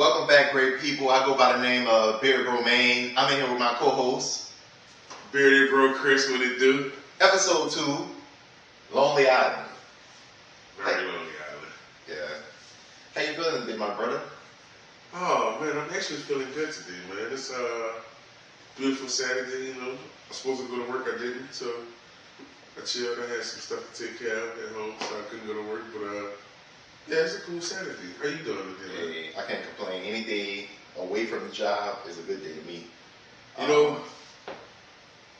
Welcome back, great people. I go by the name of Beardedbreaux Maine. I'm in here with my co-host, Beardedbreaux Chris, what it do? Episode 2, Lonely Island. Very Lonely Island. Yeah. How you feeling today, my brother? Oh man, I'm actually feeling good today, man. It's a beautiful Saturday, you know. I'm supposed to go to work, I didn't, so I chilled. I had some stuff to take care of at home, so I couldn't go to work, but yeah, it's a cool Saturday. How you doing today, man? Hey, I can't complain. Any day away from the job is a good day to me. You know,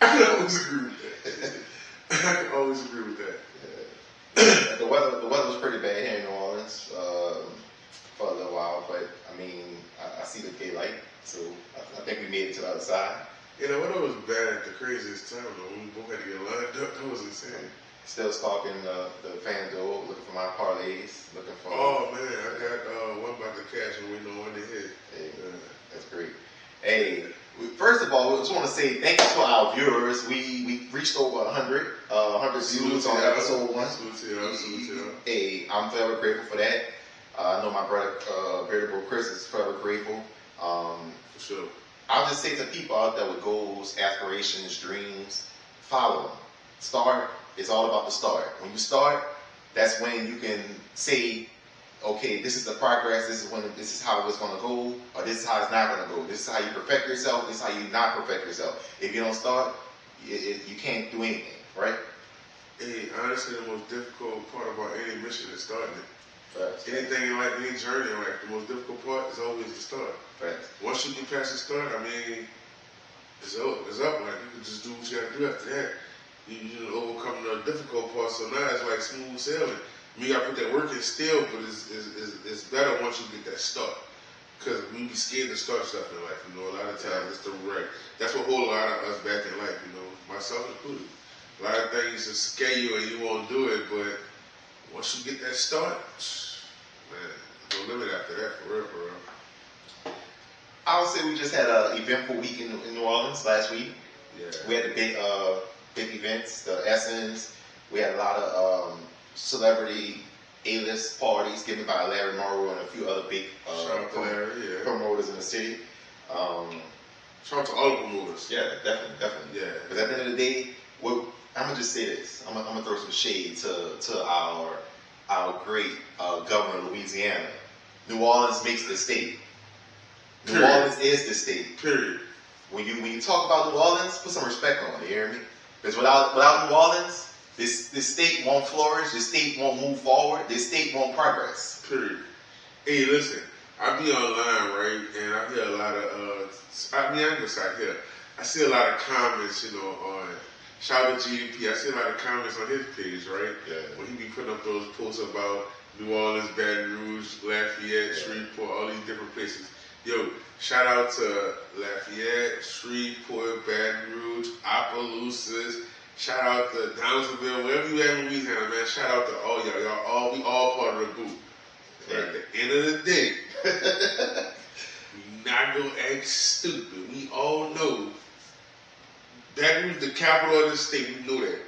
I can always agree with that. I can always agree with that. Yeah. The weather was pretty bad here in New Orleans for a little while, but I mean, I see the daylight, so I think we made it to the other side. You know, what was bad at the craziest time, though, when we both had to get lined up, that was insane. Still stalking the FanDuel, looking for my parlays, looking for... Oh, man, I got one about to cash and we know when to hit. Hey, that's great. Hey, first of all, we just want to say thank you to our viewers. We reached over 100 views on episode 1. Hey, I'm forever grateful for that. I know my brother, Beardedbreaux Chris, is forever grateful. For sure. I'll just say to people out there with goals, aspirations, dreams, follow them. Start. It's all about the start. When you start, that's when you can say, okay, this is the progress, this is how it's going to go, or this is how it's not going to go. This is how you perfect yourself, this is how you not perfect yourself. If you don't start, you can't do anything, right? Hey, honestly, the most difficult part about any mission is starting it. Facts. Anything in life, any journey in life, the most difficult part is always the start. Facts. Once you get past the start, I mean, it's up. Like, you can just do what you got to do after that. You overcome the difficult part, so now it's like smooth sailing. You gotta put that work in still, but it's better once you get that start. Because we be scared to start stuff in life, you know. A lot of times it's the right. That's what hold a lot of us back in life, you know, myself included. A lot of things just scare you and you won't do it, but once you get that start, man, no limit after that, for real. I would say we just had an eventful week in New Orleans last week. Yeah. We had the big events, the Essence. We had a lot of celebrity A-list parties given by Larry Morrow and a few other big promoters in the city. Shout out to all the promoters. Yeah, definitely. Yeah. Because at the end of the day, I'm gonna just say this. I'm gonna throw some shade to our great governor of Louisiana. New Orleans makes the state. New Orleans is the state. Period. When you talk about New Orleans, put some respect on it. You hear me? Because without New Orleans, this state won't flourish, this state won't move forward, this state won't progress. Period. Hey, listen, I be online, right, and I hear a lot of, I see a lot of comments, you know, on, shout out to GDP, I see a lot of comments on his page, right? Yeah. When he be putting up those posts about New Orleans, Baton Rouge, Lafayette, Shreveport, all these different places. Yo, shout out to Lafayette, Shreveport, Baton Rouge, Opelousas. Shout out to Downsville, wherever you at in Louisiana, man. Shout out to all y'all. We all part of the group. But at the end of the day, we not gonna act stupid. We all know Baton Rouge, the capital of the state. We know that.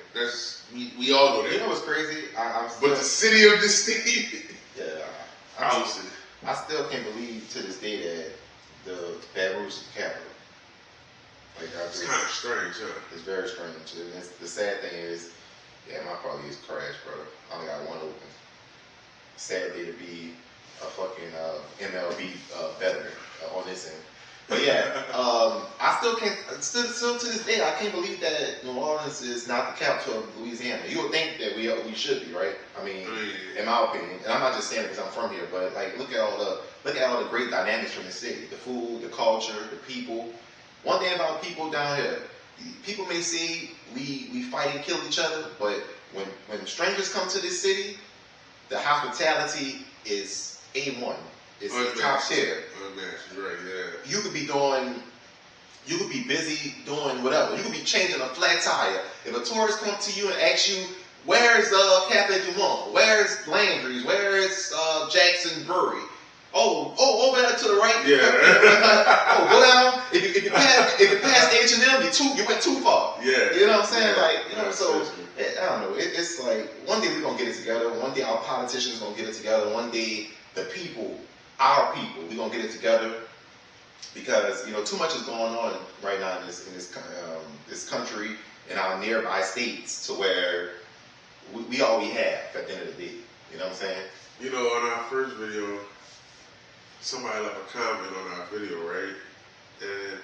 We all know that. You know what's crazy? But the city of the state, yeah, obviously. I still can't believe to this day that the Baton Rouge is the capital. Like, it's kind of strange, huh? It's very strange. And the sad thing is, my parlay is crashed, brother. I only got one open. Sadly to be a fucking MLB veteran on this end. But yeah, I still can't. Still to this day, I can't believe that New Orleans is not the capital of Louisiana. You would think that we should be, right? I mean, in my opinion, and I'm not just saying it because I'm from here, but like, look at all the great dynamics from the city: the food, the culture, the people. One thing about people down here, people may say we fight and kill each other, but when strangers come to this city, the hospitality is A1. It's top tier. Right, yeah. You could be busy doing whatever. You could be changing a flat tire. If a tourist comes to you and asks you, where's Cafe Du Monde? Where's Landry's? Where is Jackson Brewery? Oh, over there to the right. Yeah. Go down. If you pass H&M, you went too far. Yeah. You know what I'm saying? Yeah. Like, you know, so I don't know. It's like one day we're gonna get it together. One day our politicians gonna get it together. One day the people our people. We're gonna get it together because too much is going on right now in this country and our nearby states to where we all we have at the end of the day. You know what I'm saying? On our first video, somebody left a comment on our video, right? And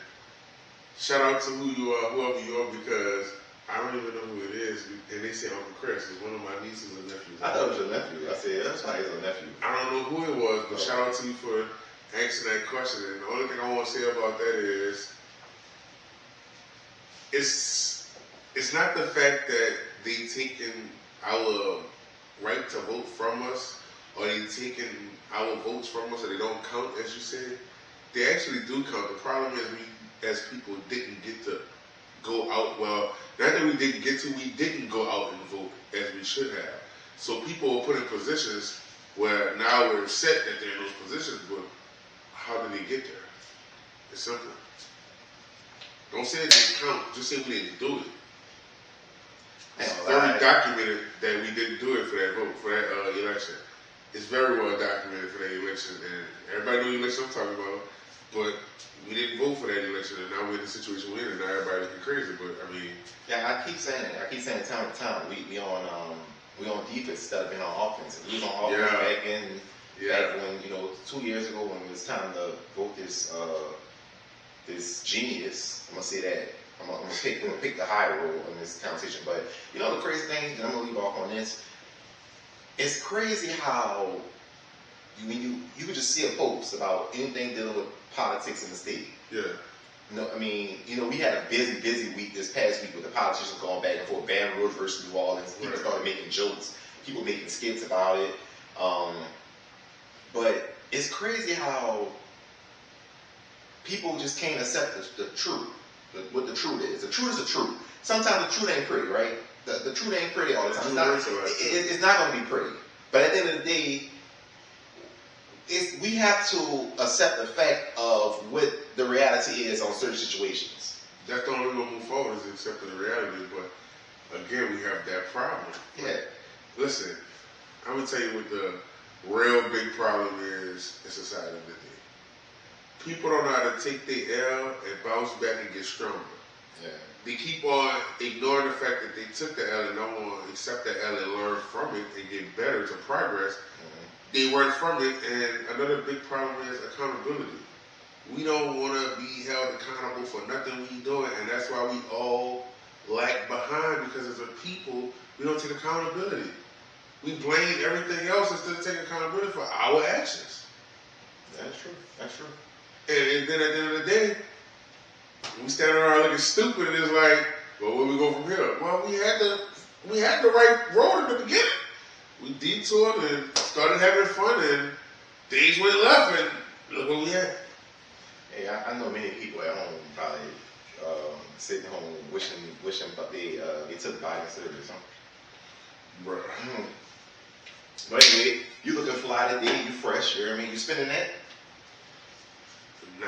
shout out to whoever you are, because I don't even know who it is. And they say Uncle Chris is one of my nieces and nephews. I thought it was your nephew. I said, that's why he's a nephew. I don't know who it was, but shout out to you for asking that question. And the only thing I want to say about that is, it's not the fact that they taken our right to vote from us, or they taking our votes from us, or they don't count, as you said. They actually do count. The problem is we, as people, didn't get to go out. Well, not that we didn't get to, we didn't go out and vote as we should have. So people were put in positions where now we're upset that they're in those positions, but how did they get there? It's simple. Don't say it didn't count, just say we didn't do it. It's very documented that we didn't do it for that vote, for that election. It's very well documented for that election, and everybody knows the election I'm talking about, but we didn't vote for that election, and now we're in the situation we're in, and now everybody looking crazy, but I mean... Yeah, I keep saying it. I keep saying it time to time. We on defense instead of being on offense. We was on offense back when, 2 years ago when it was time to vote this genius. I'm going to say that. I'm gonna pick the high road in this conversation. But the crazy thing, and I'm gonna leave off on this. It's crazy how when you could just see a post about anything dealing with politics in the state. Yeah. We had a busy week this past week with the politicians going back and forth, Baton Rouge versus New Orleans. People started making jokes, people making skits about it. But it's crazy how people just can't accept the truth. What the truth is. The truth is the truth. Sometimes the truth ain't pretty, right? The truth ain't pretty all the time. It's not going to be pretty. But at the end of the day, we have to accept the fact of what the reality is on certain situations. That's the only way we'll move forward, is accepting the reality. But again, we have that problem. Yeah. Listen, I'm going to tell you what the real big problem is in society today. People don't know how to take their L and bounce back and get stronger. Yeah. They keep on ignoring the fact that they took the L and don't want to accept the L and learn from it and get better to progress. Mm-hmm. They learn from it, and another big problem is accountability. We don't want to be held accountable for nothing we doing, and that's why we all lag behind, because as a people, we don't take accountability. We blame everything else instead of taking accountability for our actions. That's true. That's true. And then at the end of the day, we stand around looking stupid, and it's like, well, where we go from here? Well, we had the right road in the beginning. We detoured and started having fun, and things went left, and look what we had. Hey, I know many people at home probably sitting home wishing they took Biden serious, huh? Bro. But anyway, you looking fly today, you fresh, you know what I mean? You spending that? Nah.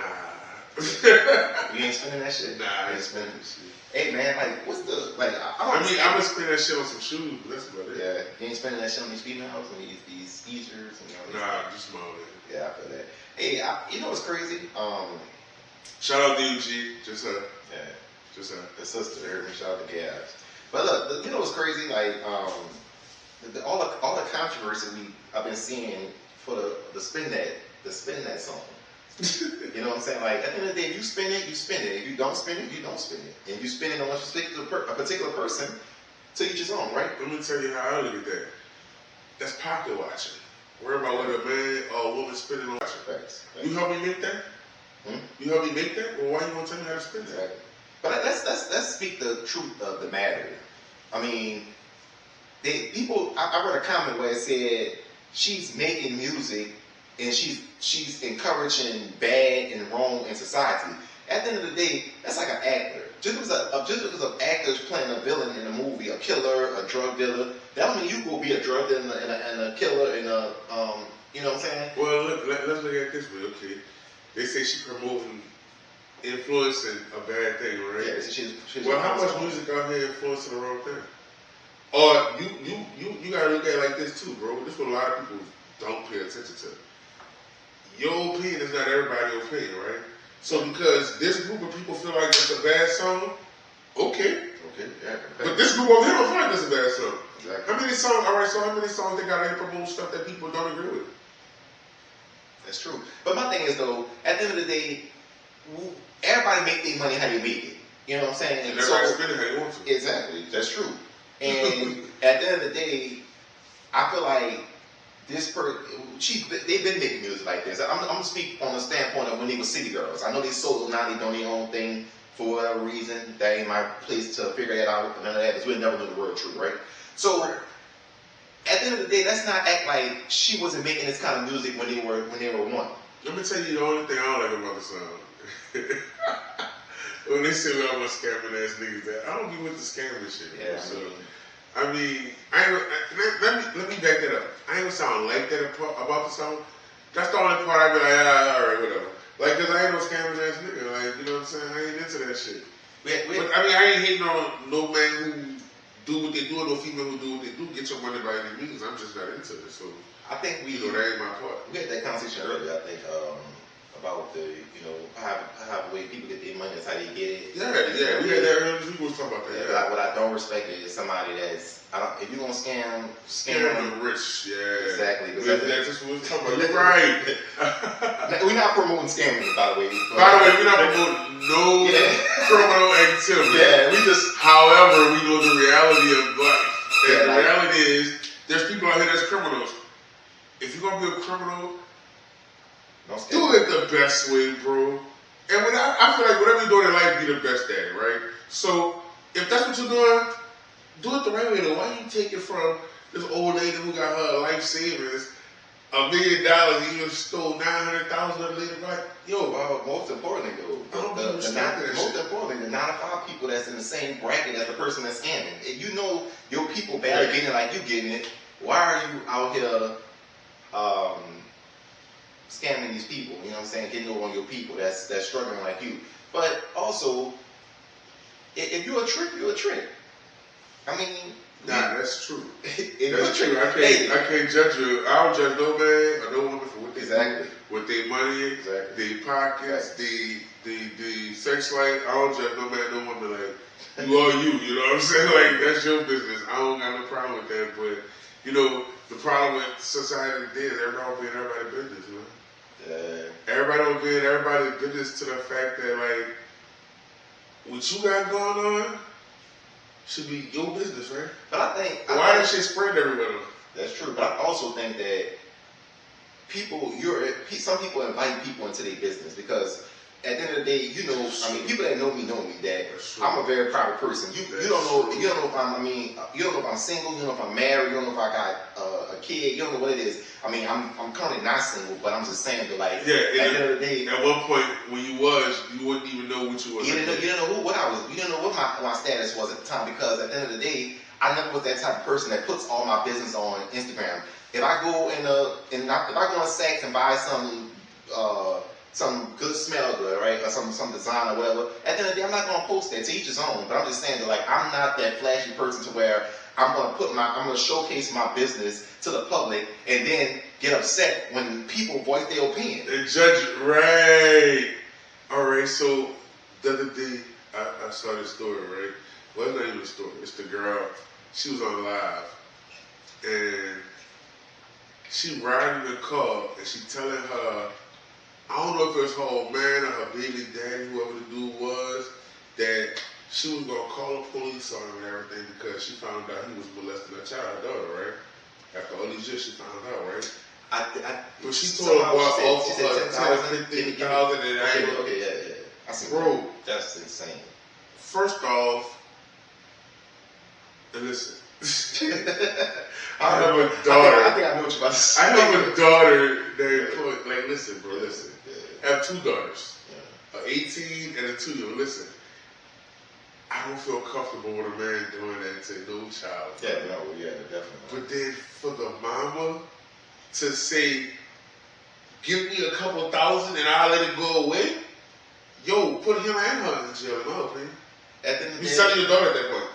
You ain't spending that shit? Nah, I ain't spending that shit. Hey man, like, what's the, like, I'm gonna spend that shit on some shoes, but that's about it. Yeah, you ain't spending that shit on these females and these skeezers and all that. Nah, just small. Yeah, I feel that. Hey, you know what's crazy? Shout out DG, just her. Yeah. Just her. The sister, heard me shout out to Gabs. But look, you know what's crazy? Like, all the controversy I've been seeing for the spin that song. You know what I'm saying? Like, at the end of the day, if you spin it, you spin it. If you don't spin it, you don't spin it. And you spin it on a particular person, to each his own, right? Let me tell you how I look at that. That's pocket watching. Worry about what a man or a woman spinning on. Facts. You help me make that? You help me make that? Well, why you want to tell me how to spin that? Exactly. But let's speak the truth of the matter. I mean, I read a comment where it said she's making music and she's encouraging bad and wrong in society. At the end of the day, that's like an actor. Just because an actor's playing a villain in a movie, a killer, a drug dealer, that don't mean you go be a drug dealer and a killer and a you know what I'm saying? Well, let's look at it this way, okay? They say she's promoting influencing a bad thing, right? Yeah, she's well, how much music out here influencing the wrong thing? Or you gotta look at it like this too, bro. This is what a lot of people don't pay attention to. your opinion is not everybody's opinion, right? So because this group of people feel like that's a bad song, okay. Yeah. But this group over here don't feel like that's a bad song. Exactly. How many songs? All right, so how many songs they got to promote stuff that people don't agree with? That's true. But my thing is though, at the end of the day, everybody make their money how they make it. You know what I'm saying? And everybody spend it how they want to. Exactly. That's true. And at the end of the day, I feel like they've been making music like this. I'm gonna speak on the standpoint of when they were city girls. I know they solo now, they doing their own thing for whatever reason. That ain't my place to figure that out. None of that, because we never know the real truth, right? So at the end of the day, let's not act like she wasn't making this kind of music when they were one. Let me tell you the only thing I don't like about the song. When they say I'm a scamming ass niggas, that I don't be with the scamming shit. Yeah, so, I mean, let me back that up. I ain't gonna sound like that about the song. That's the only part I be like, alright, whatever. Like, cause I ain't no scamming ass nigga. Like, you know what I'm saying? I ain't into that shit. But I mean, I ain't hating on no man who do what they do or no female who do what they do. Get your money by any means. I'm just not into it. So I think that ain't my part. We had that conversation earlier. I think about the how the way people get their money is how they get it. Yeah. We had that earlier. We was talking about that. Yeah. What I don't respect is somebody that's if you gonna scam the rich. Yeah. Exactly. That's just what we're talking about. You're right. We're not promoting scamming, by the way. By the way, we're not promoting no criminal activity. Yeah, we just. However, we know the reality of life. And the reality is, there's people out here that's criminals. If you're gonna be a criminal, do it the best way, bro. And I feel like whatever you're doing in life, be the best at it, right? So if that's what you're doing, do it the right way. Though. Why you take it from this old lady who got her life savings, $1 million, and you stole $900,000 of the lady? Like, most importantly though, most importantly, the 9 to 5 people that's in the same bracket as the person that's scamming. If you know your people better getting it like you getting it, why are you out here scamming these people? You know what I'm saying? Getting over on your people that's struggling like you. But also, if you're a trick, you're a trick. I mean, that's true. That's true. I can't judge you. I don't judge no man or no woman for what they do with their money, their pockets, the sex life. I don't judge no man, no woman. Like, you are you. You know what I'm saying? Like, that's your business. I don't got no problem with that. But you know, the problem with society today is everybody being everybody's business. You know. Everybody don't be in everybody's business to the fact that like what you got going on should be your business, right? But I think why that shit spread everywhere? That's true. But I also think that some people invite people into their business because at the end of the day, you know, I mean, people that know me that I'm a very private person. You don't know if I'm single, you don't know if I'm married, you don't know if I got a kid, you don't know what it is. I mean, I'm currently not single, but I'm just saying that like at the end of the day, at one point when you wouldn't even know what you was. You didn't know what I was. You didn't know what my status was at the time because at the end of the day, I never was that type of person that puts all my business on Instagram. If I go if I go on Saks and buy some good smell good, right? Or some design or whatever. At the end of the day, I'm not gonna post that, to each his own. But I'm just saying that like I'm not that flashy person to where I'm gonna showcase my business to the public and then get upset when people voice their opinion. And judge it, right. Alright, so the other day I saw this story, right? Well, it's not even a story, it's the girl, she was on live and she riding in the car and she telling her, I don't know if it was her old man or her baby daddy, whoever the dude was, that she was going to call the police on him and everything because she found out he was molesting her child, her daughter, right? After all these years, she found out, right? But she told him about over her 10,000, and yeah. I see, bro, that's insane. First off, and listen, I have a daughter. I think I know what you're about to say. I have a daughter that, like, listen, bro, listen. I have 2 daughters, an 18 and a 2-year-old. Listen, I don't feel comfortable with a man doing that to no child. Yeah, definitely. But then for the mama to say, give me a couple thousand and I'll let it go away, yo, put him and her in jail, in my opinion. You selling your daughter at that point.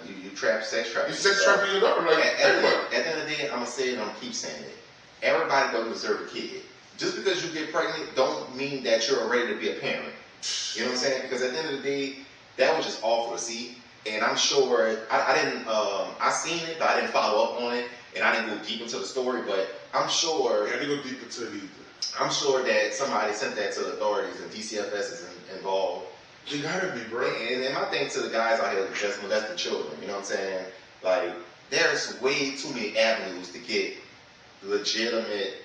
You sex trap. You sex trapping your daughter, like, at the end of the day, I'm going to say it and I'm going to keep saying it. Everybody doesn't deserve a kid. just because you get pregnant don't mean that you're ready to be a parent. You know what I'm saying? Because at the end of the day, that was just awful to see. And I'm sure, I seen it, but I didn't follow up on it. And I didn't go deep into the story, but I'm sure. Yeah, I didn't go deep into it either. I'm sure that somebody sent that to the authorities and DCFS is involved. You gotta be, bro. And my thing to the guys out here that just molest the children, you know what I'm saying? Like, there's way too many avenues to get legitimate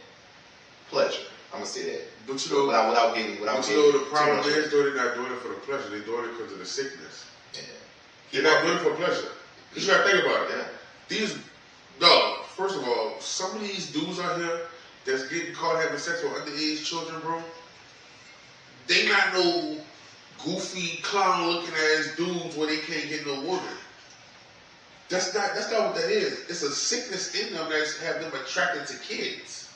pleasure. I'm gonna say that. But you know, the problem is, though, they're not doing it for the pleasure. They're doing it because of the sickness. Yeah. They're not doing it for pleasure. You gotta think about it. Yeah. First of all, some of these dudes out here that's getting caught having sex with underage children, bro, they not no goofy, clown-looking ass dudes where they can't get no woman. That's not what that is. It's a sickness in them that's have them attracted to kids.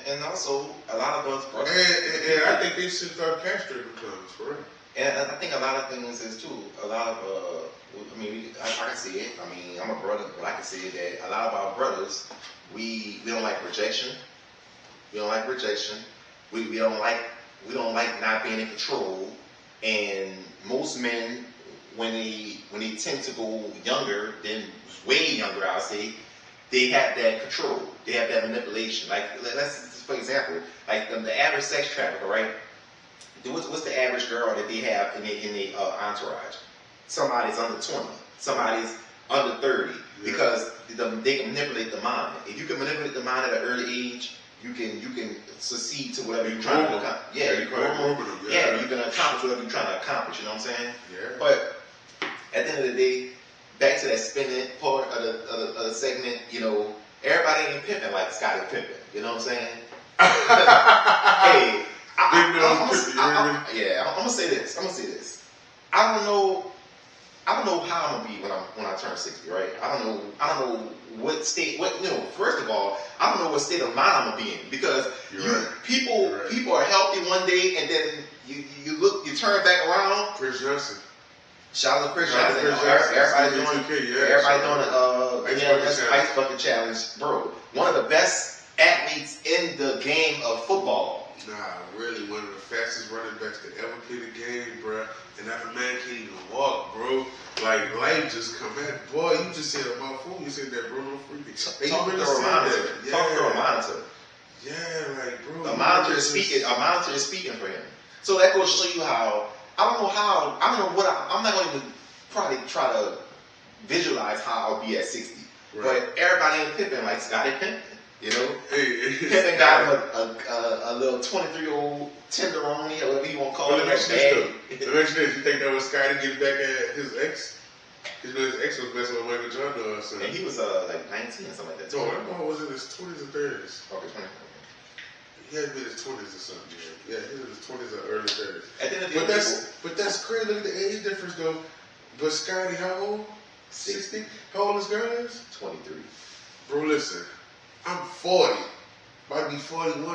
And also, a lot of us brothers. And I think they should start castrating clowns, for real. And I think a lot of things is too. A lot of, I can see it. I mean, I'm a brother, but I can see that a lot of our brothers, we don't like rejection. We don't like rejection. We don't like not being in control. And most men, when they tend to go younger, then way younger, I'll say, they have that control. They have that manipulation. Like, let's for example, like the average sex trafficker, right? What's the average girl that they have in their entourage? Somebody's under 20. Somebody's under 30. Yeah. Because they can manipulate the mind. If you can manipulate the mind at an early age, you can succeed to whatever you're trying to accomplish. Yeah, you can accomplish whatever you're trying to accomplish. You know what I'm saying? Yeah. But at the end of the day, back to that spinning part of the segment, you know, everybody ain't pimping like Scottie Pippin. You know what I'm saying? Hey, I'm gonna say this. I don't know how I'm gonna be when I turn 60, right? I don't know what state. First of all, I don't know what state of mind I'm gonna be in because people are healthy one day and then you turn back around. Chris Johnson. Shout out to Chris Johnson. Everybody doing the ice bucket challenge, bro. One of the best athletes in the game of football. Nah, really, one of the fastest running backs to ever play the game, bro. And that man can't even walk, bro. Like, life just come at, boy, you just said on my phone, you said that Bruno Freaky. Talk through a monitor. Yeah, like, bro. A monitor is speaking for him. So that goes to show you how, I'm not going to even probably try to visualize how I'll be at 60. Right. But everybody ain't pimping like Scottie Pippin. You know, Pippin got a little 23-year-old tenderoni, or whatever you want to call it. The next day, you think that was Scottie getting back at his ex? Because his ex was messing with Michael Jordan or something. And he was like 19 or something like that. No, that boy was in his 20s or 30s. Okay, 20. He had to be in his 20s or something. Yeah, he was in his 20s or early 30s. At the end of the day, but that's crazy. Look at the age difference though. But Scottie, how old? 60. How old his girl is? 23. Bro, listen. I'm 40. About to be 41. I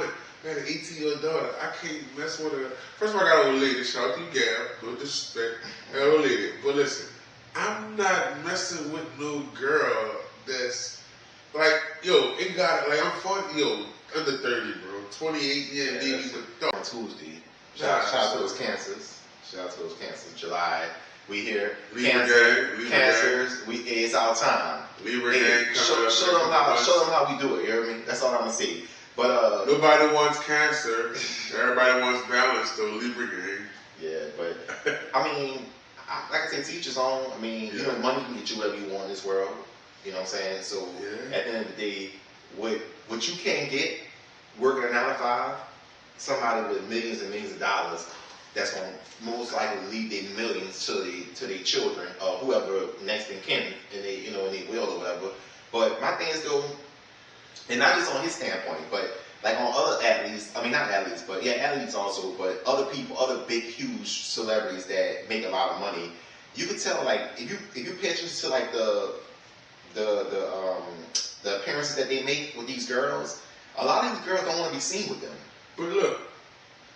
got an 18-year-old daughter. I can't mess with her. First of all, I got an old lady. Shout out to you, Gab. No disrespect. I got an old lady. But listen, I'm not messing with no girl that's like, it got like I'm 40, under 30, bro. 28, yeah, maybe with dog. Tuesday. Shout out to those cancers. July. We here. Cancers. It's our time. Libra gang coming up. Show them how we do it. You know what I mean? That's all I'm gonna say. But nobody wants cancer. Everybody wants balance, though. Libra gang. Yeah, but I mean, like I say, to each his own. I mean, money can get you whatever you want in this world. You know what I'm saying? So at the end of the day, what you can't get working a 9 to 5, somebody with millions and millions of dollars, that's gonna most likely leave their millions to their children or whoever next in kin in they in their will or whatever. But my thing is though, and not just on his standpoint, but like on other athletes, I mean not athletes, but athletes also, but other people, other big huge celebrities that make a lot of money, you can tell like if you pay attention to like the appearances that they make with these girls, a lot of these girls don't want to be seen with them. But look,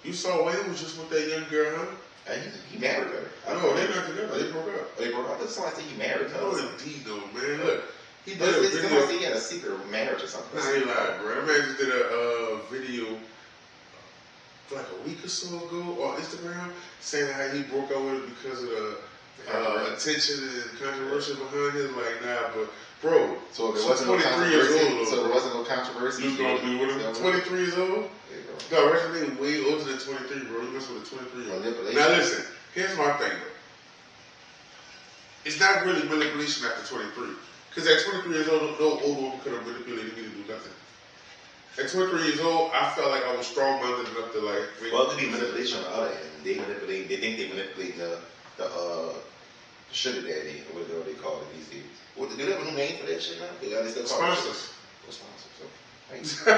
you saw Wayne was just with that young girl, huh? And he married her. No, they're not together. They broke up. They broke up. That's somebody say he married her. No, indeed, though, man. Look, he did a video. He had a secret marriage or something. Nah, he lied, bro. That man just did a video like a week or so ago on Instagram saying how he broke up with it because of the attention and controversy behind it. Like, nah, but bro, so if it wasn't 23 years old, so there wasn't no controversy. You was gonna be with him? 23 years old? Yeah, no, Reggie Lee way older than 23, bro. You mess with a 23-year-old. Now listen, here's my thing though. It's not really manipulation after 23. Because at 23 years old, no old woman could have manipulated me to do nothing. At 23 years old, I felt like I was strong-minded enough to like. Well, it could be manipulation on the other end. They manipulate. They think they manipulate the sugar daddy or whatever they call it these days. What, do they have a new name for that shit now? They still call sponsors. It sponsors. So,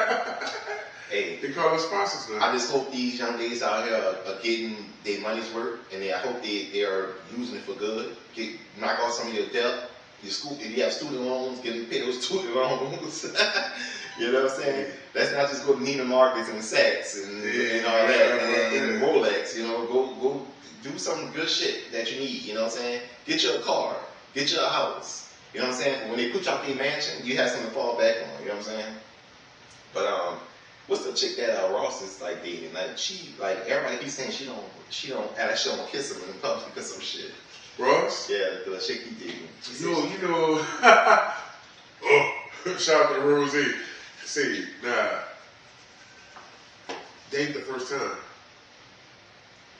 hey, they call it sponsors now. I just hope these young ladies out here are getting their money's worth, and I hope they are using it for good. Knock off some of your debt. Your school, if you have student loans, get them pay those student loans. You know what I'm saying? Let's not just go to Neiman Marcus and Saks and all that, and Rolex. You know, go do some good shit that you need. You know what I'm saying? Get you a car, get you a house. You know what I'm saying? When they put you out in your mansion, you have something to fall back on. You know what I'm saying? But what's the chick that Ross is like dating? Like everybody keeps saying she don't kiss him in public because some shit. Ross? Yeah, the chick he dating. Yo, you know, shout out to Rosie. See, nah, date the first time.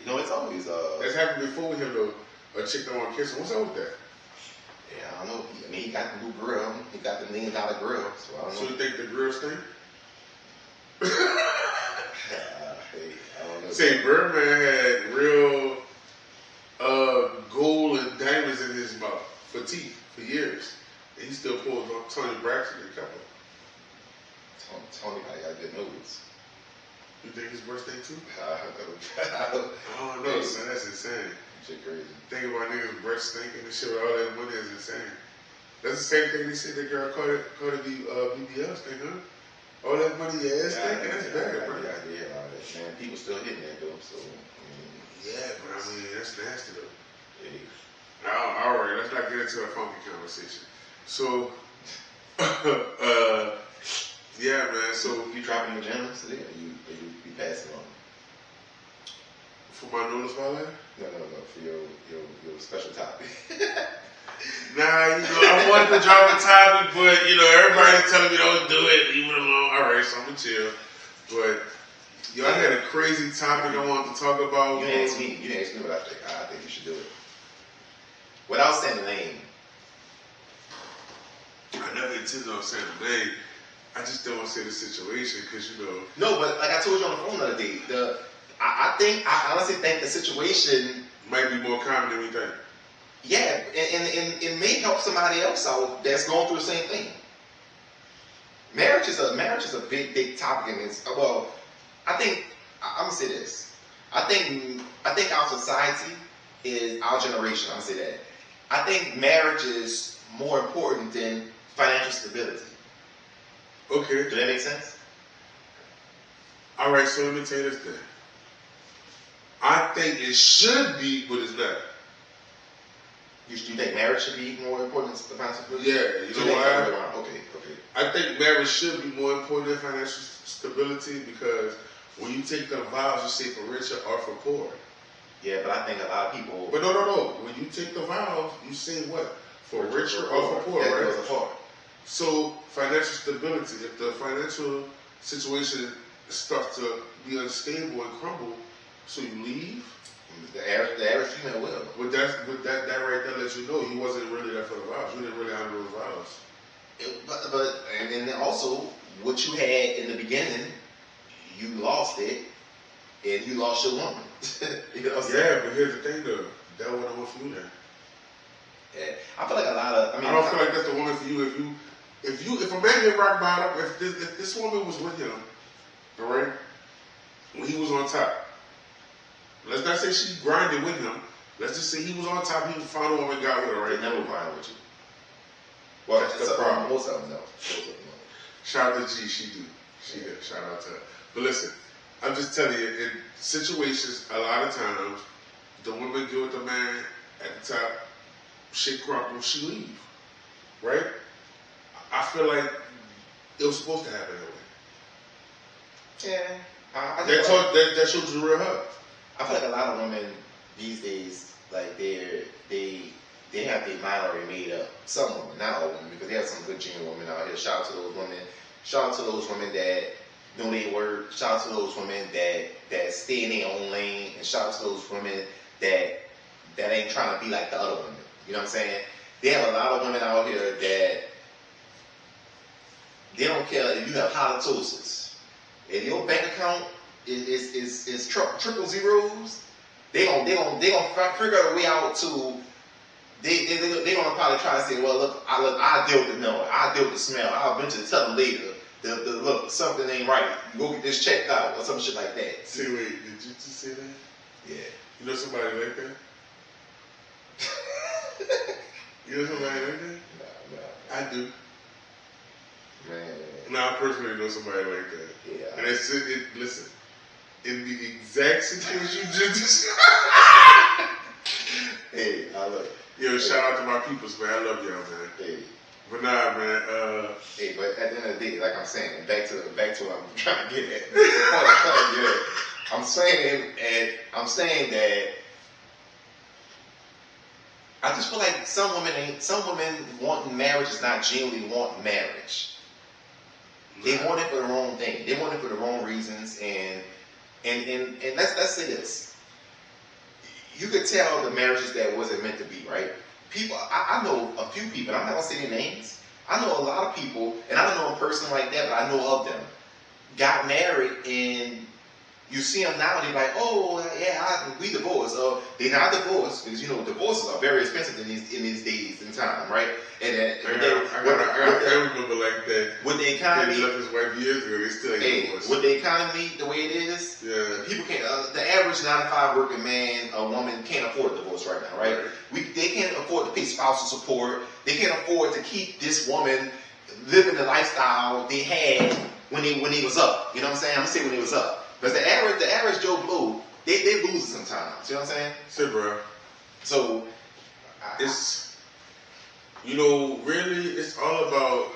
You know, it's always that's happened before with him though. A chick don't want to kiss him. What's up with that? Yeah, I don't know. I mean, he got the new grill. He got the $1 million grill. So I don't know. So you think the grill stink? Hey, I don't know. Say, Birdman had real gold and diamonds in his mouth for teeth for years. And he still pulls Tony Braxton in a couple. Tony probably got good nose. You think his birthday too? I don't know, son. That's insane. Shit crazy. Think about niggas' breath stinking and shit with all that money is insane. That's the same thing they said that girl Cardi B BBL stink, huh? All that money, yeah, it's stinking. That's bad, bro. Yeah, man. People still hitting that though, so. Yeah, but I mean, that's nasty though. Yeah. Alright, let's not get into a funky conversation. So, yeah, man. So you dropping your gems? Yeah, you passing on. For my Nola spotlight? No. For your special topic. Nah, you know, I wanted to drop a topic, but you know, everybody's telling me don't do it, leave it alone. Alright, so I'm gonna chill. But yo, I had a crazy topic I wanted to talk about. You didn't ask me what I think. I think you should do it. Without saying the name. I never intended on saying the name. I just don't want to say the situation because you know. No, but like I told you on the phone the other day, I honestly think the situation might be more common than we think. Yeah, and it may help somebody else out that's going through the same thing. Marriage is a big topic, and it's I'm gonna say this. I think our society is our generation. I'm gonna say that. I think marriage is more important than financial stability. Okay. Does that make sense? All right, so let me tell you this then. I think it should be, but it's not. You think marriage should be more important than financial stability? Yeah, you know why? Okay. I think marriage should be more important than financial stability because when you take the vows, you say for richer or for poor. Yeah, but I think a lot of people. But no. When you take the vows, you say what? For richer or for poor, yeah, right? Apart. So financial stability. If the financial situation starts to be unstable and crumble, so you leave. The average female will. But that right there lets you know you wasn't really there for the vows. You didn't really honor those vows. And then also what you had in the beginning, you lost it, and you lost your woman. You know what I'm saying? Yeah, but here's the thing though, that wasn't one for you then. Yeah, I feel like a lot of. I don't feel like that's the woman for you. If a man hit rock bottom, if this woman was with him, all right, when he was on top. Let's not say she grinded with him. Let's just say he was on top. He found a woman, got with her, right? They never grind with you. Well, that's the problem. Most of them know. Shout out to G, she do. She did. Shout out to her. But listen, I'm just telling you, in situations, a lot of times, the woman get with the man at the top, shit crumble, she leave. Right? I feel like it was supposed to happen that way. Yeah. That shows you the real her. I feel like a lot of women these days, like they have their mind already made up. Some women, not all women, because they have some good genuine women out here. Shout out to those women. Shout out to those women that know their work. Shout out to those women that stay in their own lane, and shout out to those women that ain't trying to be like the other women. You know what I'm saying? They have a lot of women out here that they don't care if you have halitosis. If your bank account is triple zeros, they gonna figure a way out to. They gonna probably try to say, well, look, I deal with the no, I deal with the smell. I'll eventually tell them later. The look, something ain't right. You go get this checked out or some shit like that. See, wait, did you just say that? Yeah. You know somebody like that? You know somebody like that? Nah. I do. Man. No, I personally know somebody like that. Yeah. And it's listen, in the exact situation you just described. Hey, I love it. Yo, shout out to my peoples, man. I love y'all, man. Hey. But nah, man. Hey, but at the end of the day, like I'm saying, back to what I'm trying to get at. I'm saying that I just feel like some women wanting marriage is not genuinely wanting marriage. They want it for the wrong thing. They want it for the wrong reasons, and let's say this. You could tell the marriages that wasn't meant to be, right? People, I know a few people, I'm not gonna say their names. I know a lot of people, and I don't know a person like that, but I know of them, got married, and you see them now, they're like, oh, yeah, we divorced. Or they're not divorced, because, you know, divorces are very expensive in these days and time, right? And I got a family member like that. With the economy, they left his wife years ago, they still ain't divorced. With the economy the way it is, yeah. People can't, the average 9-to-5 working man, a woman can't afford a divorce right now, right? They can't afford to pay spousal support. They can't afford to keep this woman living the lifestyle they had when he was up. You know what I'm saying? I'm gonna say when he was up. Because the average Joe Blow, they lose it sometimes. You know what I'm saying? Shit, bro. So it's, you know, really, it's all about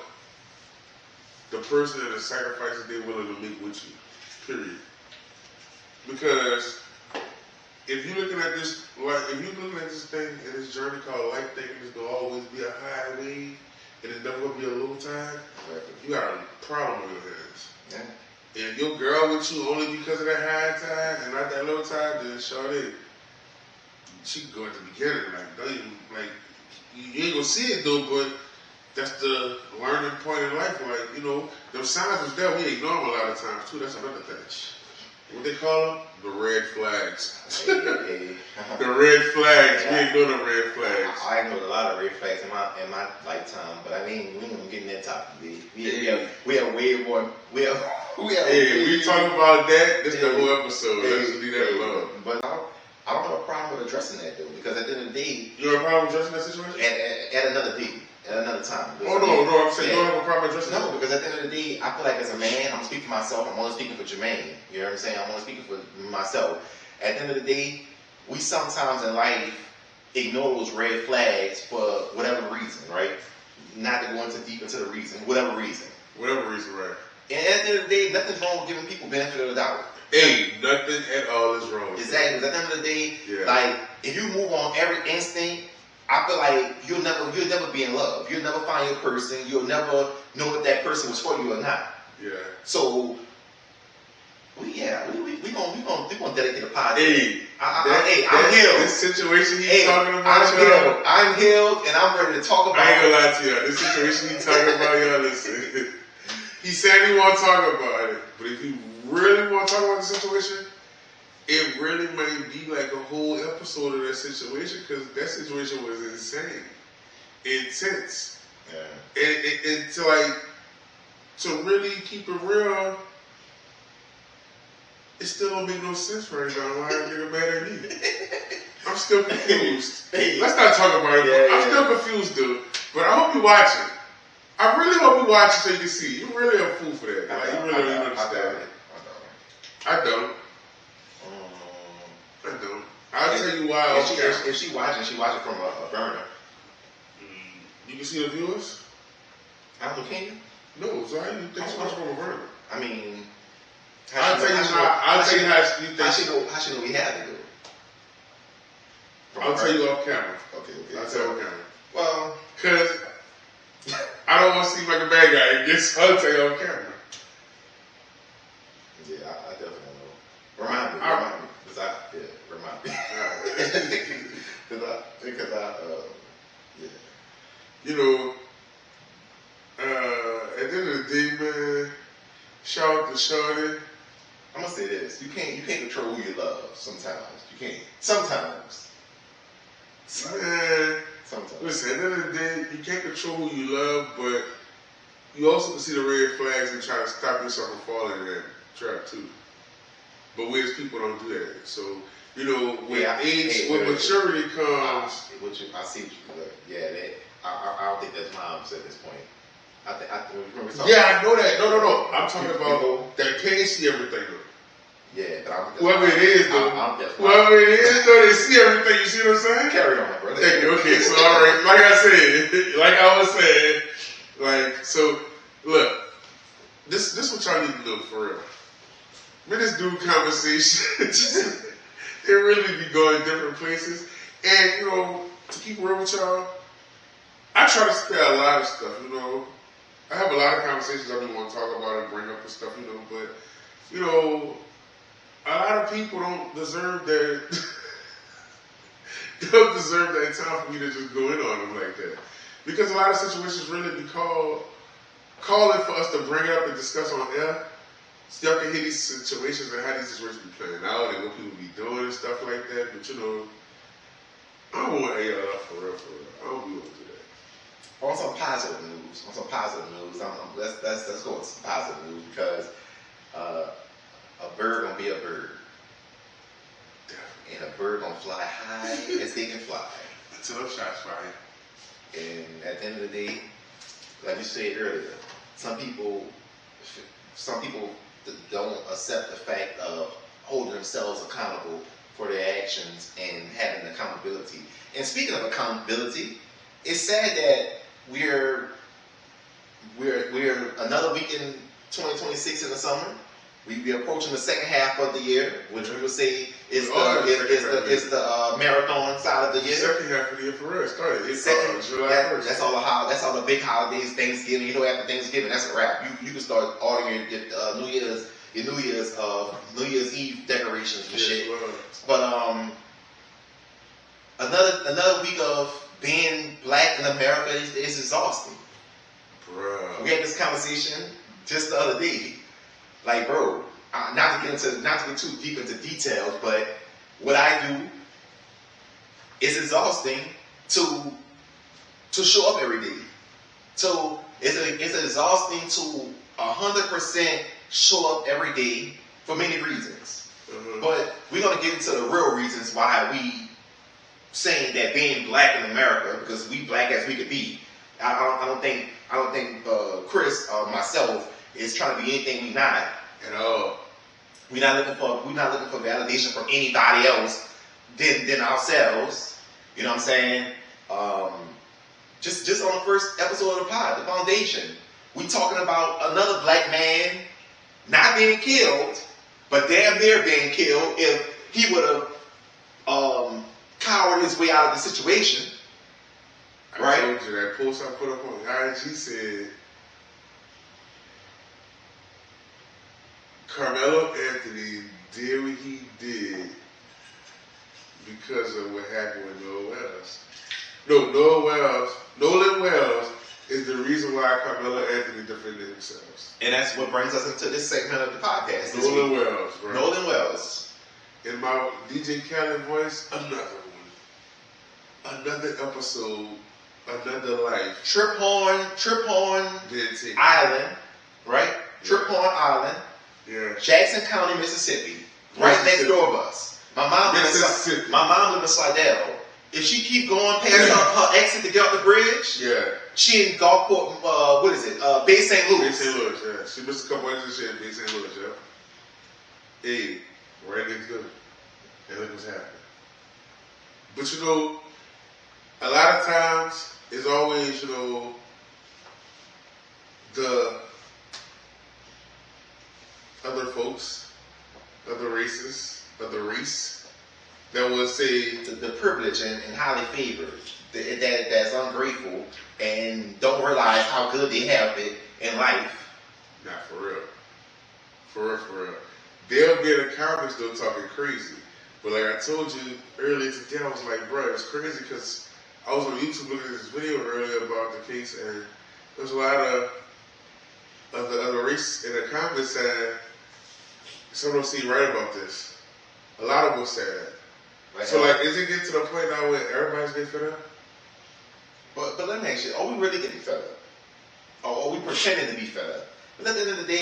the person and the sacrifices they're willing to make with you. Period. Because if you're looking at this, thing and this journey called life, thinking it's gonna always be a high wave and it's never gonna be a low tide, you got a problem on your hands. Yeah. And if your girl with you only because of that high tide and not that low tide, then shorty, she can go at the beginning. You ain't gonna see it though, but that's the learning point in life. Like, you know, them signs was there. We ignore them a lot of times too. That's another thing. What they call them? The red flags. Hey. The red flags. Yeah. We ignore the red flags. I ignored a lot of red flags in my lifetime, but I mean, we ain't gonna get in that topic. We have way more. We talk about that. This is the whole episode. Let's just leave that alone. But I don't have a problem with addressing that though, because at the end of the day, you have a problem addressing that situation? At another day, at another time. Oh no, I'm saying you don't have a problem addressing that. No, because at the end of the day, I feel like as a man, I'm speaking for myself. I'm only speaking for Jermaine. You know what I'm saying? I'm only speaking for myself. At the end of the day, we sometimes in life ignore those red flags for whatever reason, right? Not to go deep into the reason, whatever reason. Whatever reason, right? And at the end of the day, nothing's wrong with giving people benefit of the doubt. Hey, nothing at all is wrong. Exactly. Because at the end of the day, like, if you move on every instinct, I feel like you'll never be in love. You'll never find your person. You'll never know if that person was for you or not. Yeah. So, we gonna dedicate a podcast. Hey, I'm healed. This situation he's talking about, y'all. I'm healed, and I'm ready to talk about. I ain't gonna lie to y'all. This situation he's talking about, y'all, listen. He said he want to talk about it, but if you really want to talk about the situation, it really might be like a whole episode of that situation, because that situation was insane, intense, and to really keep it real, it still don't make no sense right now. Why are you mad at me? I'm still confused. Let's not talk about it. I'm still confused, dude. But I hope you're watching. I really hope you watch it so you can see. You're really a fool for that. Like, you really don't understand. I don't. I'll tell you why. If she watching from a burner. You can see the viewers? I don't know, can you? No, so how do you think she watching from a burner? I mean, I'll tell you how you think. How she know we had to do it? I'll tell you off camera. Okay. I'll tell you off camera. Well, because I don't want to seem like a bad guy. I'll tell you off camera. Yeah, I definitely know. Remind me. Remind me. Because yeah. You know, at the end of the day, man, shout out to Shawty. I'm gonna say this: you can't control who you love. Sometimes you can't. Sometimes. Man, listen. At the end of the day, you can't control who you love, but you also can see the red flags and try to stop yourself from falling in that trap too. But we as people don't do that. So, you know, with maturity comes. I see what you look. Yeah, I don't think that's moms at this point. I remember talking. Yeah, I know that. No. I'm talking about that can't see everything though. Yeah, but whoever it is though, they see everything. You see what I'm saying? Carry on, brother. Okay, so all right, like I was saying, so look, this what y'all need to know for real. Man, this dude conversation, it really be going different places. And, you know, to keep real with y'all, I try to spare a lot of stuff, you know. I have a lot of conversations I don't want to talk about and bring up and stuff, you know, but, you know, a lot of people don't deserve that, time for me to just go in on them like that. Because a lot of situations really be calling for us to bring it up and discuss on air. So y'all can hear these situations and how these situations be playing out and what people be doing and stuff like that. But you know, I don't want to air it up for real. I don't be able to do that. On some positive news, let's go with some positive news because a bird gonna be a bird, and a bird gonna fly high as they can fly. Until them shots fire. And at the end of the day, like you said earlier, some people don't accept the fact of holding themselves accountable for their actions and having accountability. And speaking of accountability, it's sad that we're another week in 2026 in the summer. We're approaching the second half of the year, which we would say is the marathon side of the year. Second half of the year for real. Started. July 1st. That's all the big holidays. Thanksgiving. You know, after Thanksgiving, that's a wrap. You can start ordering your New Year's Eve decorations and shit. But another week of being black in America is exhausting. Bruh. We had this conversation just the other day. Like, bro, not to get too deep into details, but what I do is exhausting to show up every day. So it's exhausting to 100% show up every day for many reasons. Mm-hmm. But we're gonna get into the real reasons why we saying that being black in America, because we black as we could be. I don't think Chris or myself is trying to be anything we not at all. We're not looking for validation from anybody else than ourselves. You know what I'm saying? Just on the first episode of the pod, the foundation, we talking about another black man not being killed, but damn near being killed if he would have cowered his way out of the situation. Right? I told you that post I put up on IG said Carmelo Anthony did what he did because of what happened with Nolan Wells is the reason why Carmelo Anthony defended himself. And that's what brings us into this segment of the podcast. Nolan Wells, bro. Nolan Wells. In my DJ Khaled voice, another one. Another episode. Another life. Trip Horn Island, right? Yeah. Trip Horn Island. Yeah. Jackson County, Mississippi. Right next door of us. My mom lives in Slidell. If she keep going past her exit to get off the bridge, she in Gulfport, Bay St. Louis. Bay St. Louis, yeah. She missed a couple exits in Bay St. Louis, yeah. Hey, right next door. And look what's happening. But you know, a lot of times, it's always, you know, other folks, other races, other race that would say the privilege and highly favored, that's ungrateful and don't realize how good they have it in life. Not for real. For real. They'll get a comment still talking crazy. But like I told you earlier today, I was like, bro, it's crazy because I was on YouTube looking at this video earlier about the case, and there's a lot of the other race in the comments saying some don't seem right about this. A lot of them said that. Right. So like, is it getting to the point now where everybody's getting fed up? But let me ask you, are we really getting fed up? Or are we pretending to be fed up? But at the end of the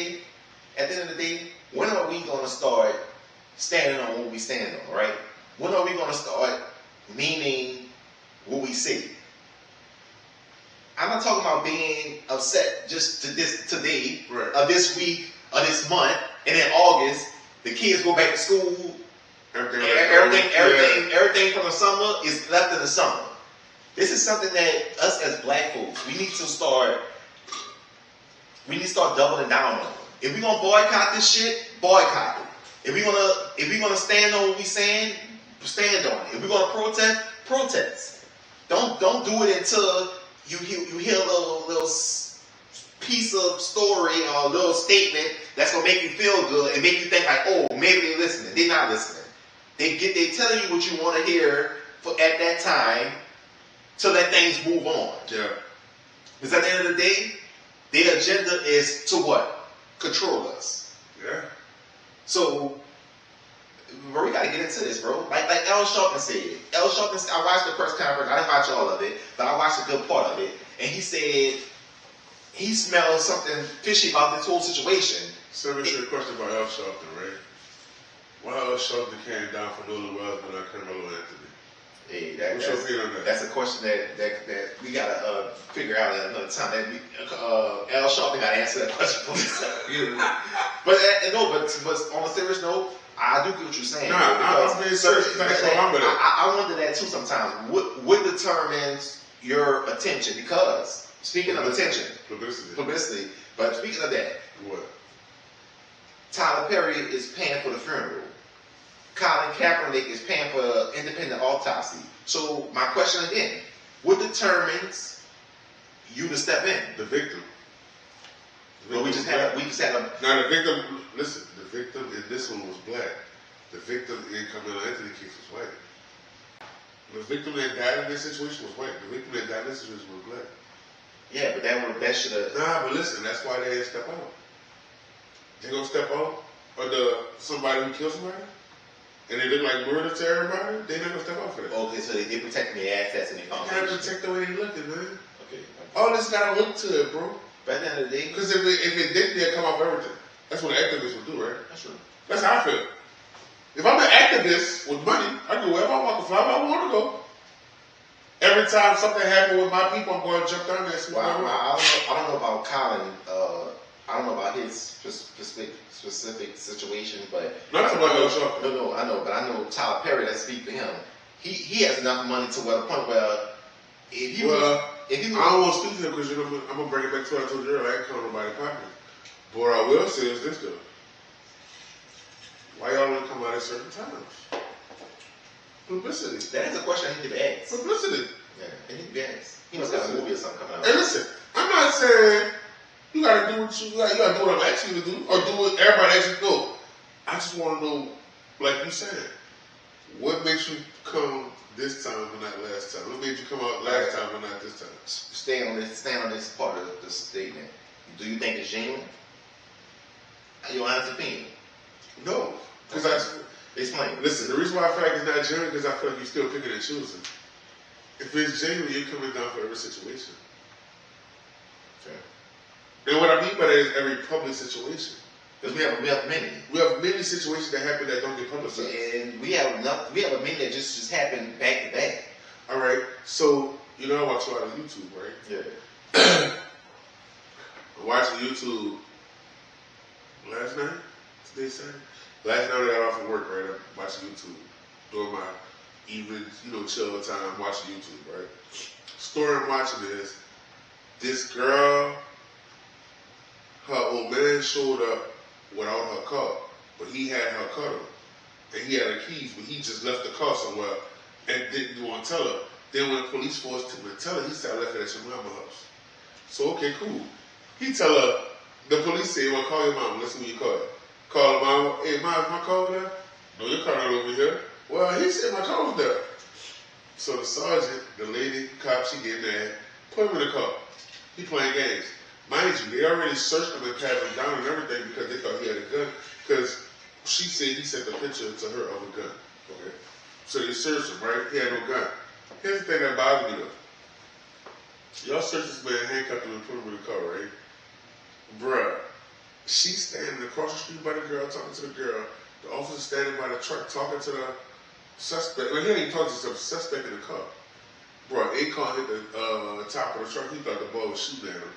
day, when are we going to start standing on what we stand on, right? When are we going to start meaning what we say? I'm not talking about being upset just to this today, right, or this week, or this month, and in August, the kids go back to school. Everything from the summer is left in the summer. This is something that us as black folks, we need to start doubling down on. If we're gonna boycott this shit, boycott it. If we're gonna stand on what we saying, stand on it. If we're gonna protest, protest. Don't do it until you hear a little piece of story or a little statement that's gonna make you feel good and make you think like, oh, maybe they're listening. They're not listening. They telling you what you want to hear at that time to let things move on. Yeah. Because at the end of the day, their agenda is to what? Control us. Yeah. So, bro, we gotta get into this, bro. Like Al Sharpton said. I watched the press conference. I didn't watch all of it, but I watched a good part of it. And he said he smelled something fishy about this whole situation. So let me ask you a question about Al Sharpton, right? Why Al Sharpton came down for Nola but not Carmelo Anthony? Hey, what's your opinion on that? That's a question that we gotta figure out at another time. Al Sharpton gotta answer that question for himself. But on a serious note, I do get what you're saying. I'm being serious. I wonder that too sometimes. What determines your attention? Because speaking of attention, publicity. But speaking of that, what? Tyler Perry is paying for the funeral. Colin Kaepernick is paying for independent autopsy. So my question again, what determines you to step in? The victim. Well, we just had a. Now the victim. Listen, the victim in this one was black. The victim in Carmelo Anthony case was white. The victim that died in this situation was white. The victim that died in this situation was black. Yeah, but that should have. Nah, but listen, that's why they didn't step out. They gonna step out, or somebody who killed somebody, and they look like murder to everybody. They not gonna step out for that. Okay, so they did protect their assets and they found. They gotta protect the way they looking, man. Okay. All this gotta look to it, bro. But at the end of the day, because if it didn't, they'd come off everything. That's what an activist would do, right? That's true. That's how I feel. If I'm an activist with money, I go wherever I want to fly, I want to go. Every time something happens with my people, I'm going to jump down there and see what I want. I don't know about Colin. I don't know about his specific situation, but not about no shock. No, I know, but I know Tyler Perry. That speak for him. He has enough money to the point where if you I don't want to speak to him because I'm gonna bring it back to what I told you earlier. I ain't calling nobody popping. But what I will say is this though: why y'all want to come out at certain times? Publicity. That is a question I need to ask. Publicity. Yeah, it need to be asked. He must have a movie or something coming out. And listen, I'm not saying you gotta do what you gotta do what I'm asking you to do, or do what everybody asks you to do. I just want to know, like you said, what makes you come this time and not last time? What made you come out last time and not this time? Stand on this part of the statement. Do you think it's genuine? Your honest opinion? No, because explain. Listen, the reason why I feel like it's not genuine because I feel like you're still picking and choosing. If it's genuine, you're coming down for every situation. Okay. And what I mean by that is every public situation. Because we have many. We have many situations that happen that don't get publicized. And we have a many that just happen back to back. All right. So you know I watch a lot of YouTube, right? Yeah. I watched YouTube last night. Today Saturday. Last night I got off of work, right? I watched YouTube during my evening, chill time. Watching YouTube, right? Story I'm watching is this girl. Her old man showed up without her car, but he had her car, and he had her keys, but he just left the car somewhere and didn't want to tell her. Then when the police forced him to tell her, he said, I left it at your mama's house. So, okay, cool. He tell her, the police say, well, call your mama. Let's see when you call her. Call her mama. Hey, mom, is my car over there? No, your car not over here. Well, he said my car was there. So the sergeant, the lady, cop, she getting mad, put him in the car. He playing games. Mind you, they already searched him and patted him down and everything because they thought he had a gun. Because she said he sent a picture to her of a gun. Okay. So they searched him, right? He had no gun. Here's the thing that bothered me though. Y'all searched this man, handcuffed him and put him in the car, right? Bruh, she's standing across the street by the girl, talking to the girl. The officer standing by the truck talking to the suspect. Well, he ain't talking to the suspect in the car. Bruh, Akon hit the top of the truck. He thought the ball was shooting at him.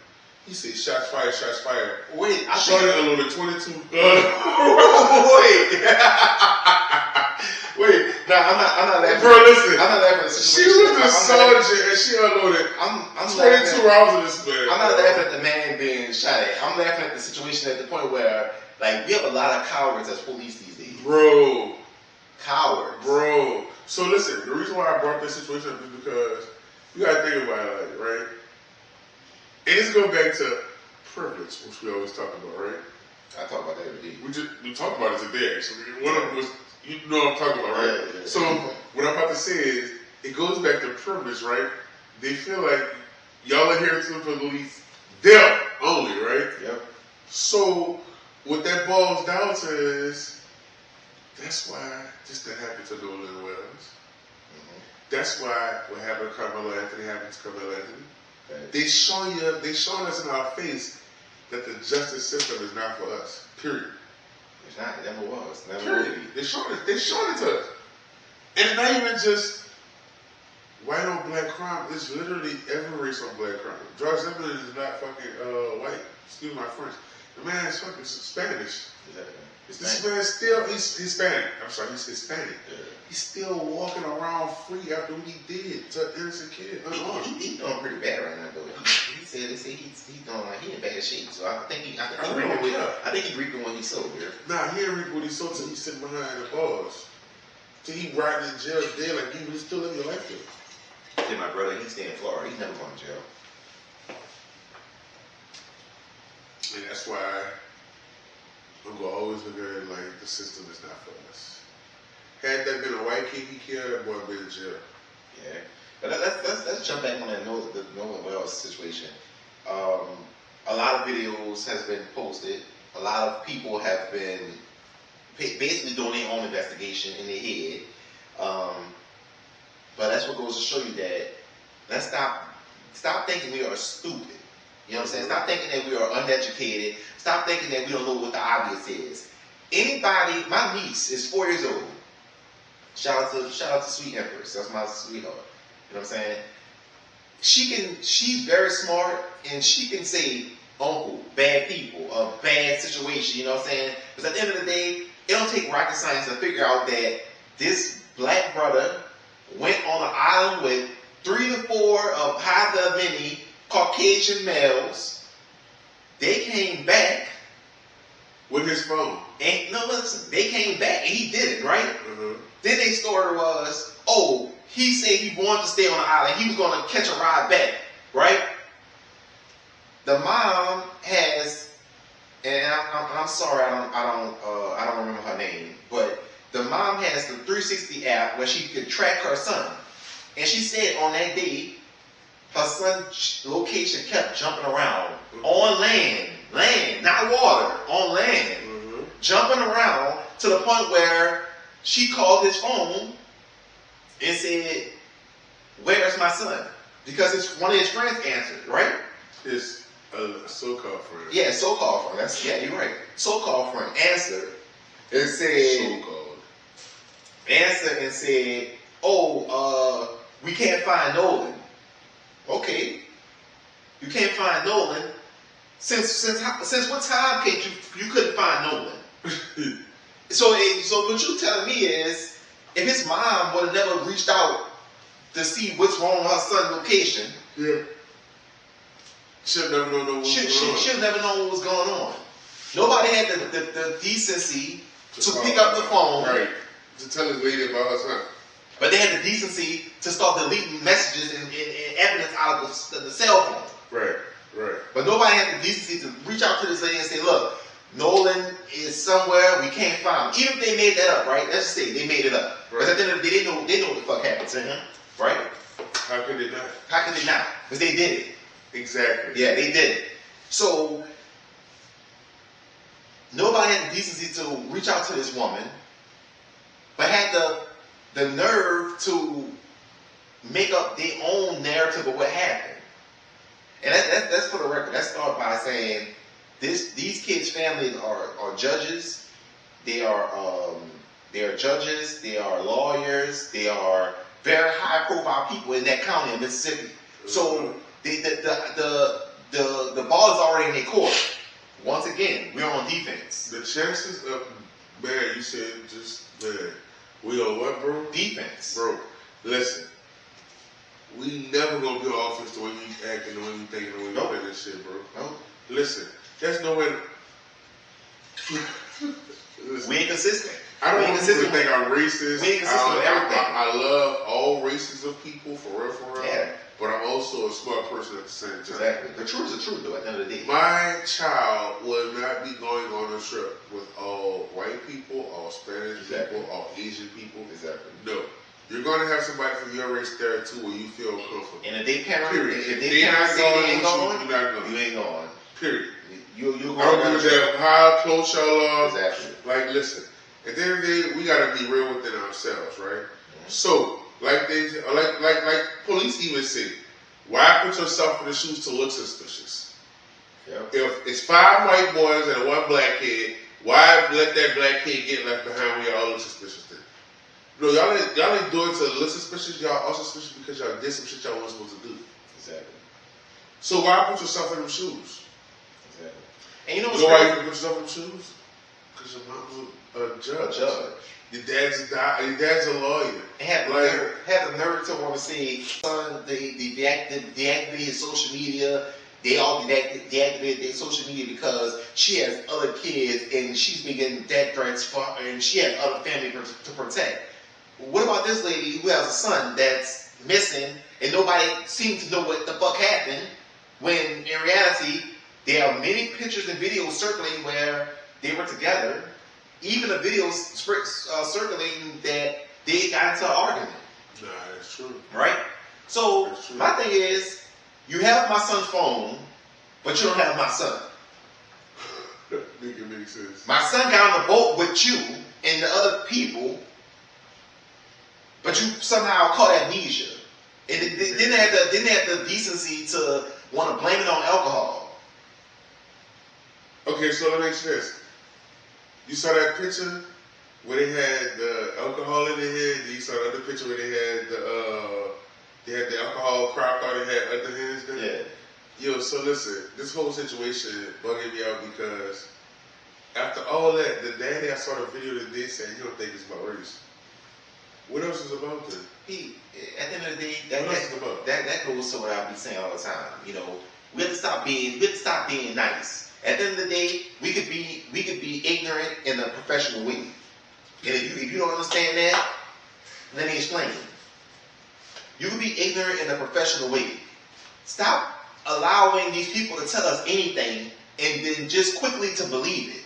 He said, shots fired, shots fired. Wait, I Shorty unloaded 22 Wait, nah, I'm not laughing. Bro, listen. I'm not laughing at the She situation. was the sergeant and she unloaded I'm 22 rounds of this man. I'm not laughing at the man being shot at. I'm laughing at the situation at the point where, like, we have a lot of cowards as police these days. Bro. Cowards. Bro. So listen, the reason why I brought this situation up is because you gotta think about it, like, right? And this goes back to privilege, which we always talk about, right? I talk about that every day. We talked about it today, actually. One of them was, you know what I'm talking about, right? Yeah. So what I'm about to say is, it goes back to privilege, right? They feel like y'all are here to the police, them only, right? Yep. So what that boils down to is, that's why this didn't happen to Nola and Wells. Mm-hmm. That's why what happened to Carmelo Anthony happened to Carmelo Anthony. Right. They showing us in our face that the justice system is not for us. Period. It's not. It never was. Never Period. will be. They showing it to us. And it's not even just white on black crime. It's literally every race on black crime. George Zimmerman is not fucking white. Excuse my French. The man is fucking Spanish. Exactly. This man still, he's Hispanic. I'm sorry, he's Hispanic. Yeah. He's still walking around free after what he did to an innocent kid. He's doing pretty bad right now, though. They say he's doing like he in bad shape. So I think he reaping what he sowed. Nah, he ain't reaping what he sowed till he's sitting behind the bars. Till he riding in jail dead like you still living your life there. Yeah, my brother, he stay in Florida. He's never going to jail. And that's why I'm gonna always look at it like the system is not for us. Had that been a white kid he killed, that boy been in jail. Yeah. But let's jump back on that Nola Wells situation. A lot of videos has been posted. A lot of people have been basically doing their own investigation in their head. But that's what goes to show you that let's stop thinking we are stupid. You know what I'm saying? Stop thinking that we are uneducated. Stop thinking that we don't know what the obvious is. Anybody, my niece is 4 years old. Shout out to Sweet Empress. That's my sweetheart. You know what I'm saying? She's very smart and she can say, uncle, bad people, a bad situation, you know what I'm saying? Because at the end of the day, it don't take rocket science to figure out that this black brother went on an island with 3 to 4 of however many Caucasian males. They came back with his phone. And no, listen, they came back and he did it, right? Mm-hmm. Then their story was, oh, he said he wanted to stay on the island. He was going to catch a ride back, right? The mom has, and I'm sorry, I don't remember her name, but the mom has the 360 app where she could track her son, and she said on that day, her son's location kept jumping around on land, not water, on land, jumping around to the point where she called his phone and said, "Where's my son?" Because one of his friends answered, right? His so-called friend. Yeah, so-called friend. You're right. So-called friend answered and said, answered and said, "Oh, we can't find Nolan." Okay, you can't find Nolan. Since what time you couldn't find Nolan? So what you telling me is, if his mom would have never reached out to see what's wrong with her son's location, yeah, she'll never know what was going on. She'll never know what was going on. Nobody had the decency to pick up the phone. Right. To tell his lady about her son. But they had the decency to start deleting messages and evidence out of the cell phone. Right. But nobody had the decency to reach out to this lady and say, look, Nolan is somewhere, we can't find him. Even if they made that up, right? Let's just say they made it up. Because at the end of the day, they know what the fuck happened to him, right? How could they not? How could they not? Because they did it. Exactly. Yeah, they did it. So, nobody had the decency to reach out to this woman, but had the nerve to make up their own narrative of what happened. And that's for the record. Let's start by saying these kids' families are judges. They are judges. They are lawyers. They are very high profile people in that county of Mississippi. So the ball is already in their court. Once again, we're on defense. The chances of you said just we on what, bro? Defense, bro. Listen. We never gonna be offense the way you acting, the way you thinking, the way you play this shit, bro. Nope. Listen, there's no way. We ain't consistent. I don't want people to think I'm racist. We ain't consistent with everything. I love all races of people, for real. Yeah. But I'm also a smart person at the same time. Exactly. The truth is the truth, though, at the end of the day. My child will not be going on a trip with all white people, all Spanish people, all Asian people. Exactly. No. You're going to have somebody from your race there too where you feel comfortable. And if they parent, if they not say going, they ain't going, you're not going. you ain't going. Period. You I don't give a damn how close y'all are. Exactly. Like, listen, at the end of the day, we got to be real within ourselves, right? Mm-hmm. So, like police even say, why put yourself in the shoes to look suspicious? Yep. If it's 5 white boys and 1 black kid, why let that black kid get left behind when y'all look suspicious then? No, y'all ain't doing it to look suspicious. Y'all are suspicious because y'all did some shit y'all wasn't supposed to do. Exactly. So why put yourself in them shoes? Exactly. And you know why you put yourself in them shoes? Because your mom's a judge. Your dad's a lawyer. And have the nerve to want to say, son, they deactivated social media. They all deactivated their social media because she has other kids and she's been getting death threats and she has other family to protect. What about this lady who has a son that's missing and nobody seems to know what the fuck happened, when in reality there are many pictures and videos circulating where they were together, even a video circulating that they got into an argument. Nah, that's true. Right? So my thing is, you have my son's phone, but you don't have my son. Make it make sense. My son got on the boat with you and the other people, but you somehow caught amnesia. And didn't have the decency to want to blame it on alcohol. Okay, so let me ask you this. You saw that picture where they had the alcohol in their head? You saw the other picture where they had the alcohol cracked out and had other hands there? Yeah. Yo, so listen, this whole situation bugging me out because after all that, the daddy, I saw the video today saying you don't think it's about race. What else is about then? At the end of the day, that goes to what I be saying all the time. You know, we have to stop being nice. At the end of the day, we could be ignorant in a professional way. And if you don't understand that, let me explain. You can be ignorant in a professional way. Stop allowing these people to tell us anything and then just quickly to believe it.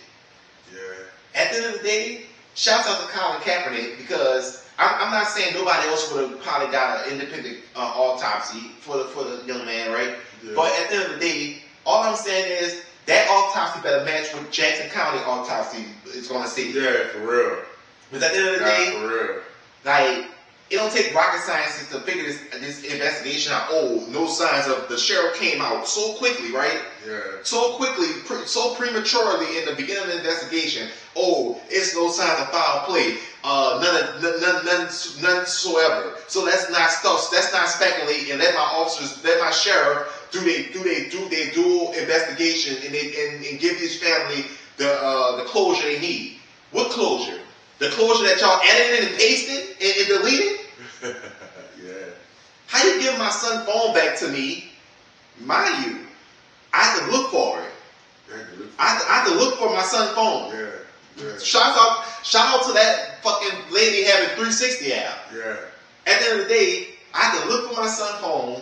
Yeah. At the end of the day, shouts out to Colin Kaepernick, because I'm not saying nobody else would have probably got an independent autopsy for the young man, right? Yeah. But at the end of the day, all I'm saying is that autopsy better match what Jackson County autopsy is going to see. Yeah, for real. Because at the end of the day, for real. Like, it don't take rocket scientists to figure this investigation out. Oh, no signs of the sheriff came out so quickly, right? Yeah. So quickly, so prematurely in the beginning of the investigation. Oh, it's no signs of foul play. None whatsoever. So let's not speculate and let my sheriff do their dual investigation and give this family the closure they need. What closure? The closure that y'all edited and pasted and deleted? Yeah. How you give my son's phone back to me? Mind you, I have to look for it. I had to look for my son's phone. Yeah. Shout out to that fucking lady having 360 app. Yeah. At the end of the day, I had to look for my son's phone.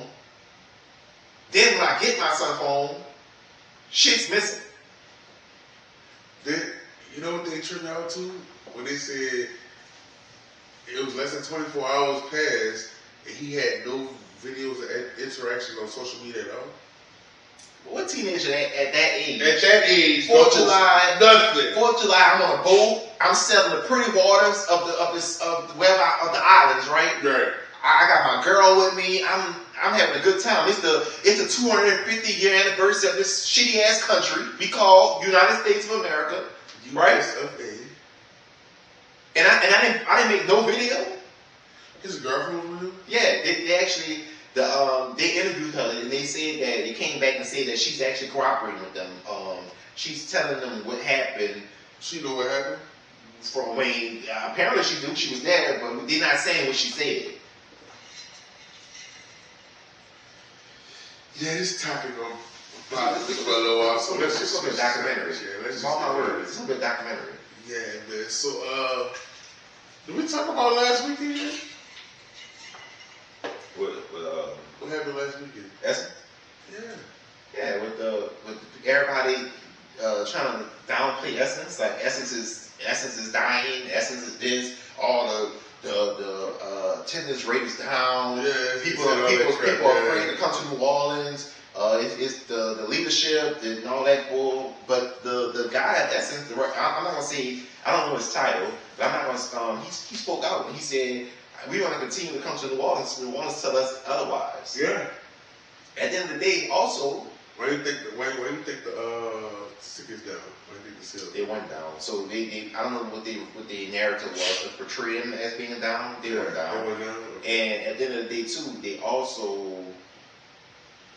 Then when I get my son's phone, shit's missing. You know what they tripped me out to? When they said it was less than 24 hours past and he had no videos of interaction on social media at all. What teenager at that age? At that age, 4th of July, nothing. 4th of July, I'm on a boat. I'm selling the pretty waters of the islands, right? Right. I got my girl with me. I'm having a good time. It's the 250-year anniversary of this shitty ass country we call United States of America, right? Okay. And I didn't make no video. His girlfriend was with him? Yeah, they actually they interviewed her and they said that they came back and said that she's actually cooperating with them. She's telling them what happened. She know what happened? From Wayne. Apparently she knew she was there, but they're not saying what she said. Yeah, this topic about this for a little while, so let's just be a documentary. Yeah, let's just all my words. It's gonna be a documentary. Yeah, man. So did we talk about last weekend? What happened last weekend? Essence? Yeah. Yeah, with everybody trying to downplay Essence, like Essence is dying, Essence is this, all the attendance rate is down. Yeah, people are afraid to come to New Orleans. It's the leadership and all that bull. But the guy at Essence, I'm not gonna say, I don't know his title, but I'm not gonna. He spoke out and he said, "We want to continue to come to New Orleans. New Orleans tell us otherwise." Yeah. At the end of the day, also. Why do you think the tickets down? Why do you think the sales? They went down. So they I don't know what the narrative was to portray them as being down. They went down. They went down. And at the end of the day too, they also.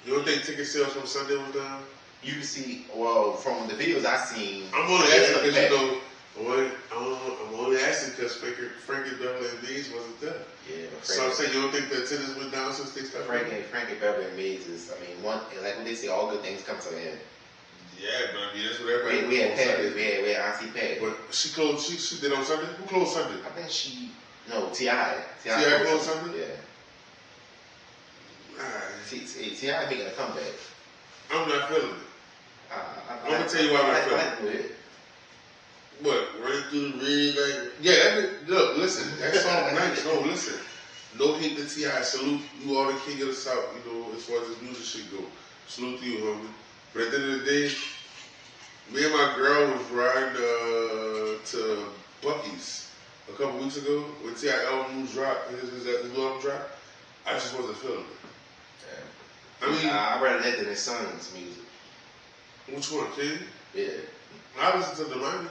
You don't think ticket sales from Sunday was down? You can see, well, from the videos I seen. I'm only asking because I'm only asking because Frankie Beverly and Maze wasn't there. Yeah, but so I'm saying you don't think the attendance went down since they started? Frankie Beverly and Maze is, I mean, one like when they say all good things come to an end. Yeah, but I mean that's what everybody. We had Patty, we had Auntie Patty. But she closed. She did on Sunday. Who closed Sunday? I think T.I. T.I. closed Sunday. Yeah. T.I. making a comeback. I'm not feeling it. I'm gonna tell you why I'm not feeling it. What? Running through the red, like look, listen, that song nice. No, listen. No hate to T.I. Salute you, all the king of the South. You know, as far as this music shit go. Salute to you, homie. But at the end of the day, me and my girl was riding to Buc-ee's a couple weeks ago when T.I. album dropped. His new album dropped. I just wasn't feeling it. I mean, I'd rather that than his son's music. Which one, King? Yeah. I listen to the Miami.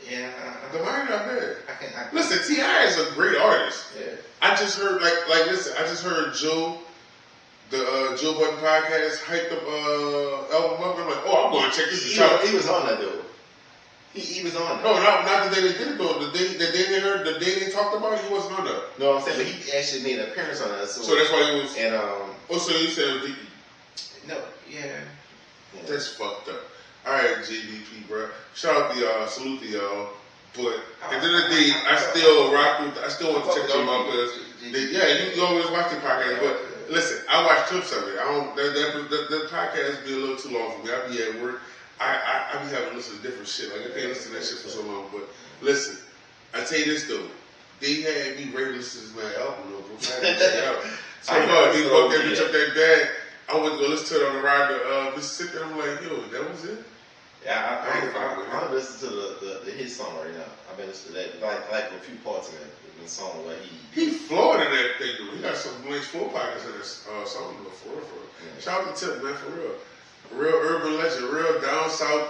Yeah. The Miami not bad. I listen, T.I. is a great artist. Yeah. I just heard listen, I just heard Joe Budden podcast hyped up album up. I'm like, I'm going to check this out. He was on that though. He was on that. No, not the day they did it though. The day they talked about it, he wasn't on that. No, I'm saying, but he actually made an appearance on that. So that's why he was. And so you said no, yeah. That's fucked up. All right, JDP, bro. Shout out to y'all. Salute to y'all. But at the end of the day, I still rock with. I still want to check them out because you always watch the podcast. But listen, I watch clips of it. I don't. The podcast be a little too long for me. I be at work. I be having to listen to different shit. Like I can't listen to that shit for so long. But listen, I tell you this though. They had me ready to listen to my album though, bro. I had to check it out. So they go there and took that bag. I went to go listen to it on the ride to Mississippi. I'm like, yo, that was it. Yeah, I'm listening to the hit song right now. I've been listening to that, like a few parts of that song where he floored in that thing though. He got some Blake's full pockets in this song though, for real. Yeah. Shout out to Tip, man, for real urban legend, real down south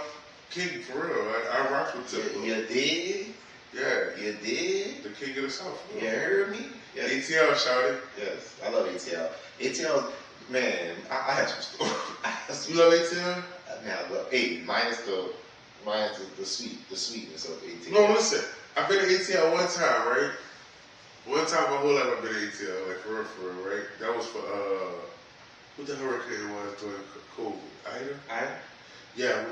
king, for real. I rock with Tip. You did? Yeah. You did? The king of the south. You heard me? Yes. ATL shouted. Yes, I love ATL. ATL, man, I have some stories. You love ATL? Man, I love minus the sweetness of ATL. No, listen, I've been to ATL one time, right? One time my whole life I've been to ATL, like for real, right? That was for what the hurricane was during COVID? Ida? Yeah,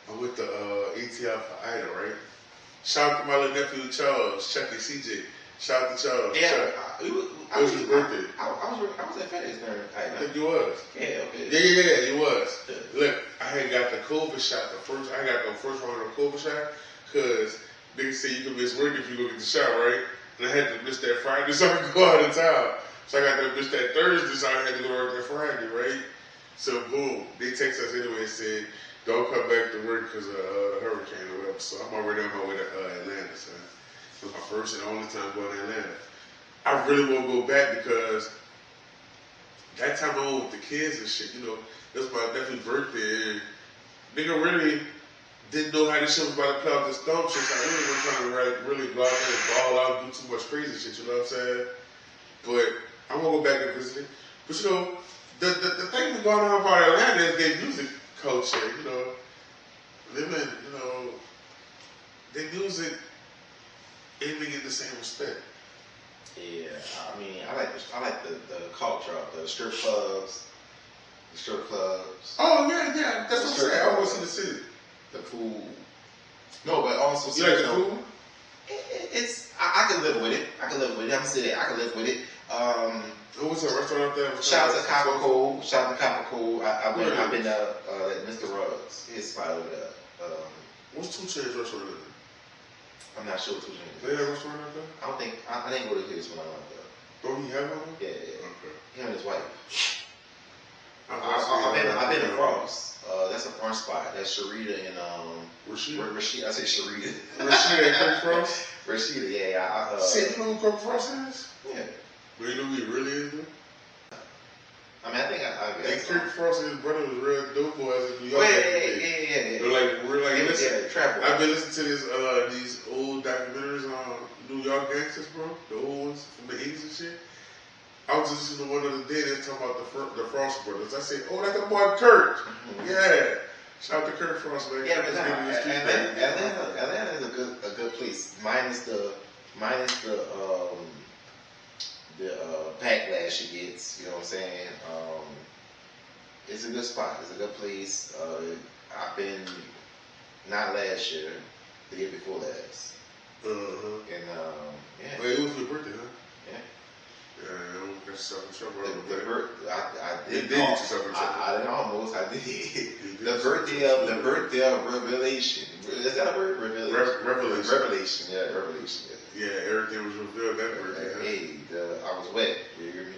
I'm with the ATL for Ida, right? Shout out to my little nephew Charles, Chuck and CJ. Shout out to Charles. Yeah, it was his birthday. I was at FedEx during. I think you was. Yeah, okay. Yeah, you was. Yeah. Look, I had got the COVID shot. I got the first round of the COVID shot because they say you can miss work if you go get the shot, right? And I had to miss that Friday, so I could go out of town. So I got to miss that Thursday, so I had to go to work that Friday, right? So boom, they text us anyway and said, don't come back to work because of the hurricane or whatever. So I'm already on my way to Atlanta, son. It was my first and only time going to Atlanta. I really want to go back because that time I was with the kids and shit, you know, it was my nephew's birthday and nigga really didn't know how this shit was about to play off this thumb shit. So I really wasn't trying to really go out there and ball out and do too much crazy shit, you know what I'm saying? But I'm going to go back and visit it. But you know, the thing that's going on about Atlanta is their music culture, you know. Living, you know, their music ain't even getting the same respect. Yeah, I mean, I like the culture of the strip clubs. Oh yeah, that's what I'm saying. I want to see the city. The food. No, but also you like the food? It's I can live with it. I'm gonna say that I can live with it. What's a restaurant out there? Shout out to Copper Cole. I've been at Mr. Ruggs. His spot over there. What's 2 Chainz restaurant in there? I'm not sure 2 Chainz. They have a restaurant out there? I didn't go to his when I went there. Don't he have one? Yeah. Okay. Him and his wife. I've been across. That's a front spot. That's Sharita and Rashida. I say Sharita. Rashida and Kirk Frost? Rashida, yeah. Say, you know who Kirk Frost is? Yeah. But you know who he really is, though? I mean, I think I guess. And Kirk Frost and his brother was real dope boys in New York. Yeah. We're like, listen. Trap. I've been listening to these old documentaries on New York gangsters, bro. The old ones from the 80s and shit. I was just listening to one other day. They was talking about the Frost brothers. I said, "Oh, that's the boy Kurt." Mm-hmm. Yeah, shout out to Kurt Frost, man. Yeah, but Atlanta is a good place. Minus the backlash it gets. You know what I'm saying? It's a good spot. It's a good place. I've been not last year, the year before last. And yeah. Well, it was your birthday, huh? Yeah. Yeah, I don't get yourself in trouble. I did get yourself in trouble. I didn't almost. I did. The birthday of revelation. Is that a word? Revelation. Revelation. Yeah, revelation. Yeah, everything was revealed that birthday. Hey, I was wet. You hear me?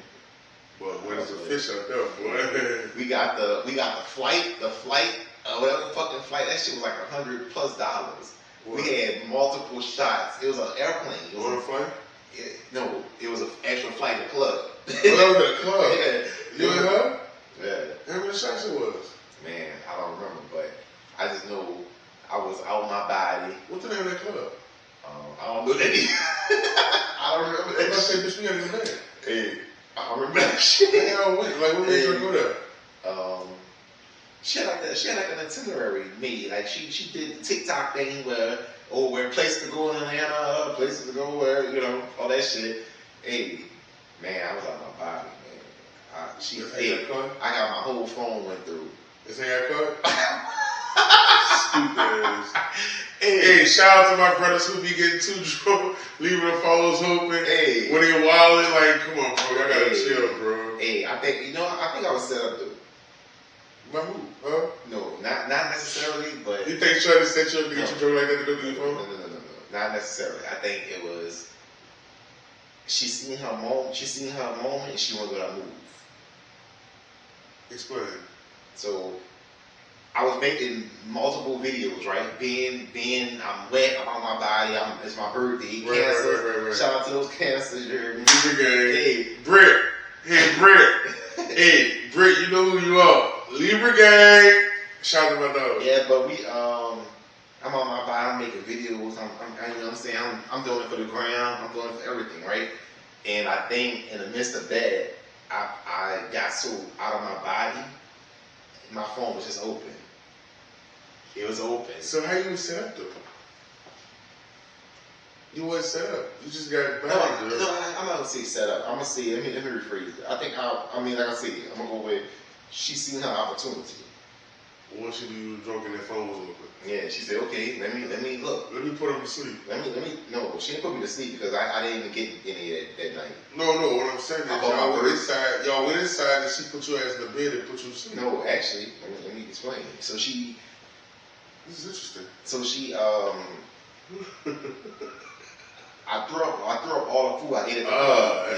Well, when it's a fish out there, boy. we got the flight. Whatever fucking flight. That shit was like $100+. What? We had multiple shots. It was an airplane. It was on a flight? No, it was an actual flight in the club. Oh, that was at a club? Yeah. You and her? Yeah. How many shots it was? Man, I don't remember, but I just know I was out my body. What's the name of that club? I don't know that either. I don't remember that. I say, bitch, we gotta go there. Hey, I don't remember that shit. Like, what made you go there? She had like an itinerary made. Like she did the TikTok thing where places to go in Atlanta, places to go where, you know, all that shit. Hey, man, I was out my body, man. I got my whole phone went through. This ain't got cut? Stupid ass. Hey, shout out to my brothers who be getting too drunk, leaving the phones open. Hey. When they wilding, like, come on, bro, I gotta chill, bro. Hey, I think I was set up though. By who? Huh? No, not necessarily, but... You think Shorty set you up to get you drunk like that to go to your phone? No. Not necessarily. I think it was... She seen her moment, and she wanted to move. Explain. So, I was making multiple videos, right? Being I'm wet, I'm on my body, it's my birthday, cancer. Right. Shout out to those cancers, you heard me? Hey, Britt. Hey, Britt. Hey, Britt, you know who you are. Libra gang. Shout out to my dog. Yeah, but I'm on my body, I'm making videos, you know what I'm saying? I'm doing it for the gram, I'm doing it for everything, right? And I think in the midst of that, I got so out of my body, my phone was just open. It was open. So how you was set up though? You wasn't set up. You just got body. No, I'm not gonna say set up. I'm gonna say, let me rephrase it. I think like I said, I'm gonna go with, she seen her opportunity. Once she knew you were drunk and that phone was open. Yeah, she said, okay, let me look. Let me put him to sleep. No, she didn't put me to sleep because I didn't even get any that night. No, what I'm saying is y'all went inside and she put your ass in the bed and put you to sleep. No, actually, let me explain. So she... This is interesting. So she, I threw up all the food I ate at the club. I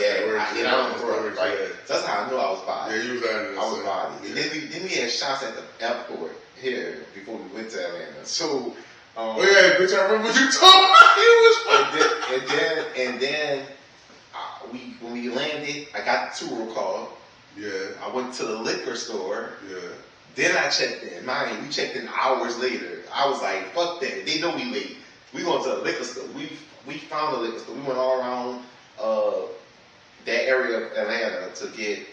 ate out on the club, right? So that's how I knew I was bodied. Yeah, you was out of there. I was bodied. Yeah. And then we had shots at the airport here before we went to Atlanta. So, yeah, bitch, I remember you told me. And then when we landed, I got the tour call. Yeah. I went to the liquor store. Yeah. Then I checked in. We checked in hours later. I was like, fuck that. They know we late. We going to the liquor store. We found a liquor store. We went all around that area of Atlanta to get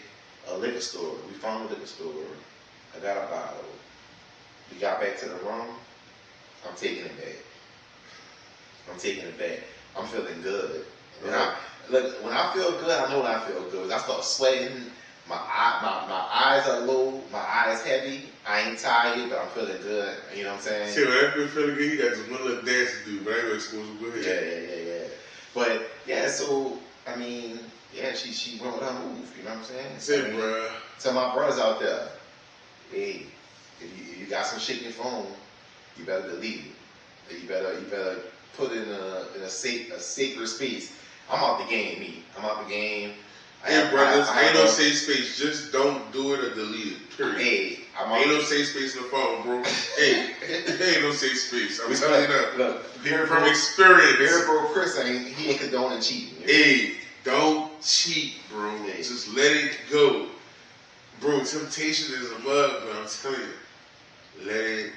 a liquor store. We found a liquor store. I got a bottle. We got back to the room. I'm taking it back. I'm feeling good. When I feel good, I know when I feel good. I start sweating. My eyes are low. My eyes heavy. I ain't tired, but I'm feeling good. You know what I'm saying? See, when I feel feeling good, he got just one little dance to do, but I ain't gonna expose him. Go ahead. Yeah. But yeah, so I mean, yeah, she went with her move. You know what I'm saying? Say, bruh. Tell my brothers out there, hey, if you got some shit in your phone, you better delete it. You better put it in a sacred space. I'm out the game, me. I'm out the game. Hey, brothers, ain't no safe space. Just don't do it or delete it. Period. Hey, ain't no safe space in the phone, bro. Hey, ain't no safe space. I'm telling you that. Look, from experience. Beardedbreaux Chris he ain't condoning cheating. Hey, don't cheat, bro. Hey. Just let it go. Bro, temptation is a mug, but I'm telling you, let it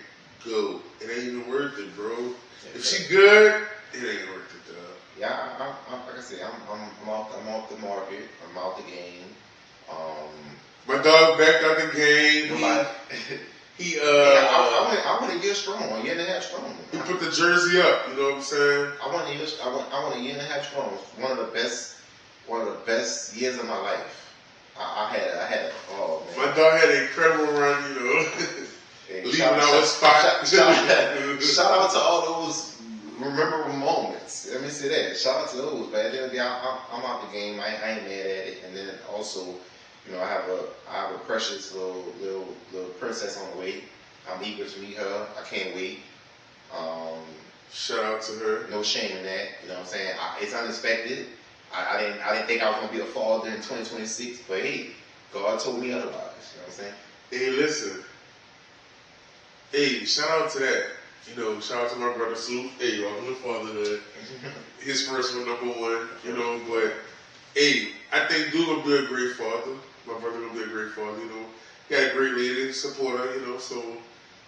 go. It ain't even worth it, bro. If she good, it ain't worth it, though. Yeah, I'm like I said, I'm off the market. I'm out the game. My dog back out the game. I want a year strong, a year and a half strong. He put the jersey up. You know what I'm saying? I want a year and a half strong. One of the best years of my life. I had. Oh man. My dog had an incredible run. You know, hey, leaving our spot. Shout out to all those memorable moments. Let me say that. Shout out to those. But at the end of the day, I'm out the game. I ain't mad at it. And then also, you know, I have a precious little princess on the way. I'm eager to meet her. I can't wait. Shout out to her. No shame in that. You know what I'm saying? It's unexpected. I didn't think I was gonna be a father in 2026, but hey, God told me otherwise. You know what I'm saying? Hey, listen. Hey, shout out to that. You know, shout out to my brother Sue. Hey, welcome to fatherhood. His first one, #1. You know, but hey, I think Dude gonna be a great father. My brother gonna be a great father. You know, he got a great lady, support her. You know, so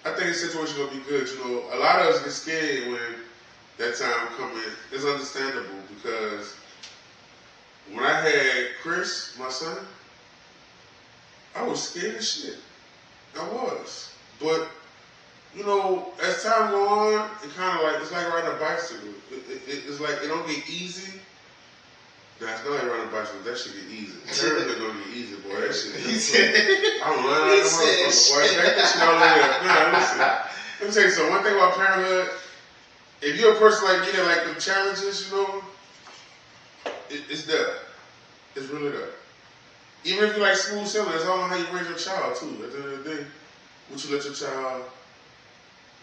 I think the situation gonna be good. You know, a lot of us get scared when that time coming. It's understandable because when I had Chris, my son, I was scared as shit. I was, but you know, as time go on, it kind of like, it's like riding a bicycle. It's like, it don't get easy. Nah, it's not like riding a bicycle. That shit get easy. Parenthood don't get easy, boy. That shit. I'm lying like a motherfucker, boy. Take that shit all in there. Nah, listen. Let me tell you something. One thing about parenthood, if you're a person like me that like them challenges, you know, it's there. It's really there. Even if you like smooth sailing, it's all on how you raise your child, too. At the end of the day, what you let your child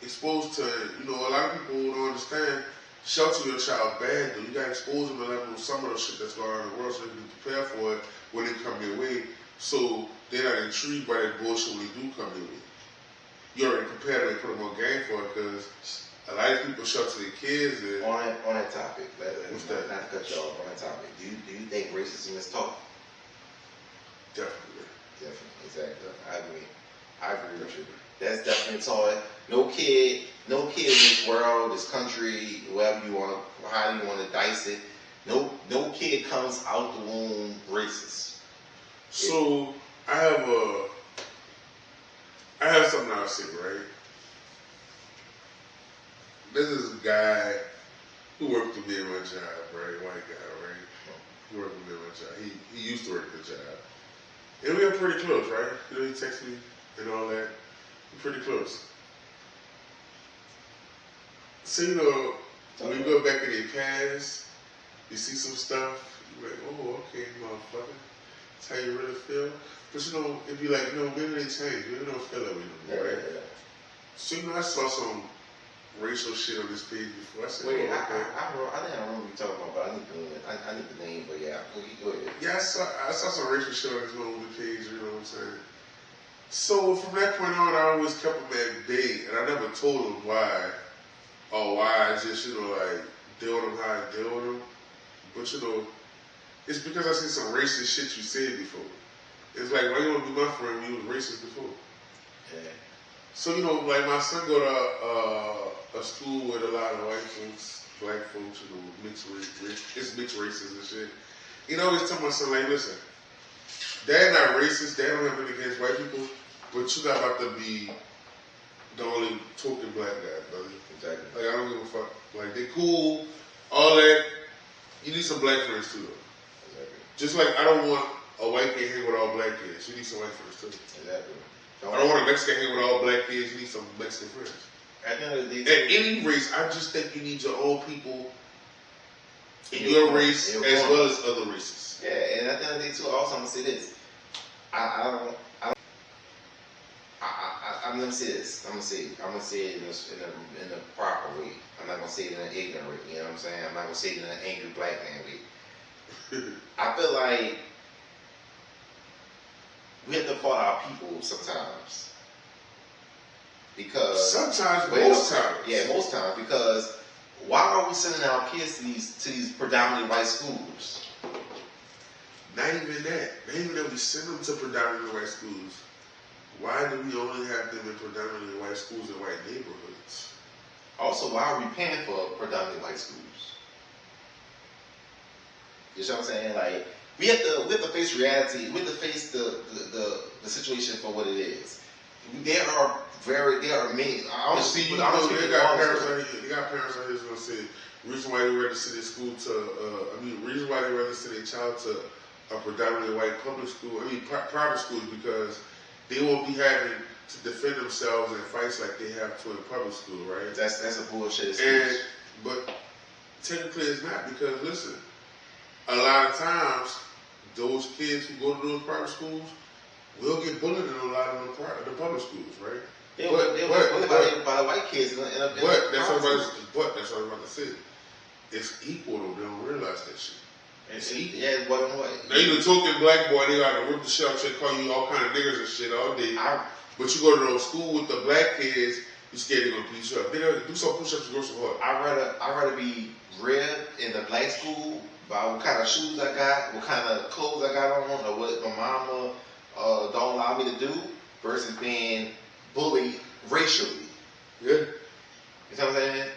exposed to it. You know, a lot of people don't understand shelter your child bad though. You gotta expose them to level some of the shit that's going on in the world so they can be prepared for it when they come your way. So they're not intrigued by that bullshit when they do come your way. You already prepared and put them on game for it because a lot of people shelter their kids. And on that topic, not to cut you off on that topic, do you think racism is taught? Definitely, exactly. I agree with you. That's definitely taught. No kid in this world, this country, whoever you want, how you want to dice it. No kid comes out the womb racist. So I have something I'll say, right? This is a guy who worked with me in my job, right? White guy, right? He worked with me in my job. He used to work the job. And we were pretty close, right? You know, he texted me and all that. Pretty close. So, you know, when you go back in their past, you see some stuff, you're like, oh, okay, motherfucker. That's how you really feel. But, you know, it'd be like, you know, maybe they changed. Maybe they don't feel that way no more, right? Yeah. So, you know, I saw some racial shit on this page before. I said, wait, oh, okay. I think I remember you talking about, but I need the name, but yeah, go ahead. Yeah, I saw some racial shit on this movie page, you know what I'm saying? So from that point on, I always kept him at bay, and I never told him why, or why I just, you know, like, deal with him how I deal with him. But, you know, it's because I seen some racist shit you said before. It's like, why you want to be my friend when you was racist before? Yeah. So, you know, like, my son go to a school with a lot of white folks, black folks, you know, mixed races and shit. You know, always tell my son, like, listen, Dad not racist, Dad don't have anything against white people, but you're not about to be the only token black guy, brother. Exactly. Like, I don't give a fuck. Like, they cool, all that. You need some black friends too, though. Exactly. Just like I don't want a white kid hang with all black kids. You need some white friends too. Exactly. I don't want a Mexican hang with all black kids. You need some Mexican friends. At the end of the day, At any race, I just think you need your own people in your race as well as other races. Yeah, and at the end of the day too, also I'm gonna say this. I'm gonna say this. I'm gonna say it in the proper way. I'm not gonna say it in an ignorant way. You know what I'm saying? I'm not gonna say it in an angry black man way. I feel like we have to fault our people sometimes. Because most times. Yeah, most times. Because why are we sending our kids to these predominantly white schools? Not even that. Not even that we send them to predominantly white schools. Why do we only have them in predominantly white schools in white neighborhoods? Also, why are we paying for predominantly white schools? You know what I'm saying? Like, we have to face reality. We have to face the situation for what it is. There are many. See, you know, they got parents out here. They got parents out here who's gonna say reason why they rather send their school to. Reason why they rather send their child to a predominantly white public school. Private schools because they won't be having to defend themselves in fights like they have to in public school, right? That's a bullshit excuse. But technically it's not because listen, a lot of times those kids who go to those private schools will get bullied in a lot of the public schools, right? They're bullied by the white kids. But that's what I was about to say. It's equal though. They don't realize that shit. Yeah, what? Now you the token black boy, they gotta rip the shit out and call you all kind of niggas and shit all day. But you go to those school with the black kids, you scared they're gonna beat you up. They do some push-ups to go so hard. I'd rather be read in the black school by what kind of shoes I got, what kind of clothes I got on, or what my mama don't allow me to do, versus being bullied racially. Yeah. You know what I'm saying?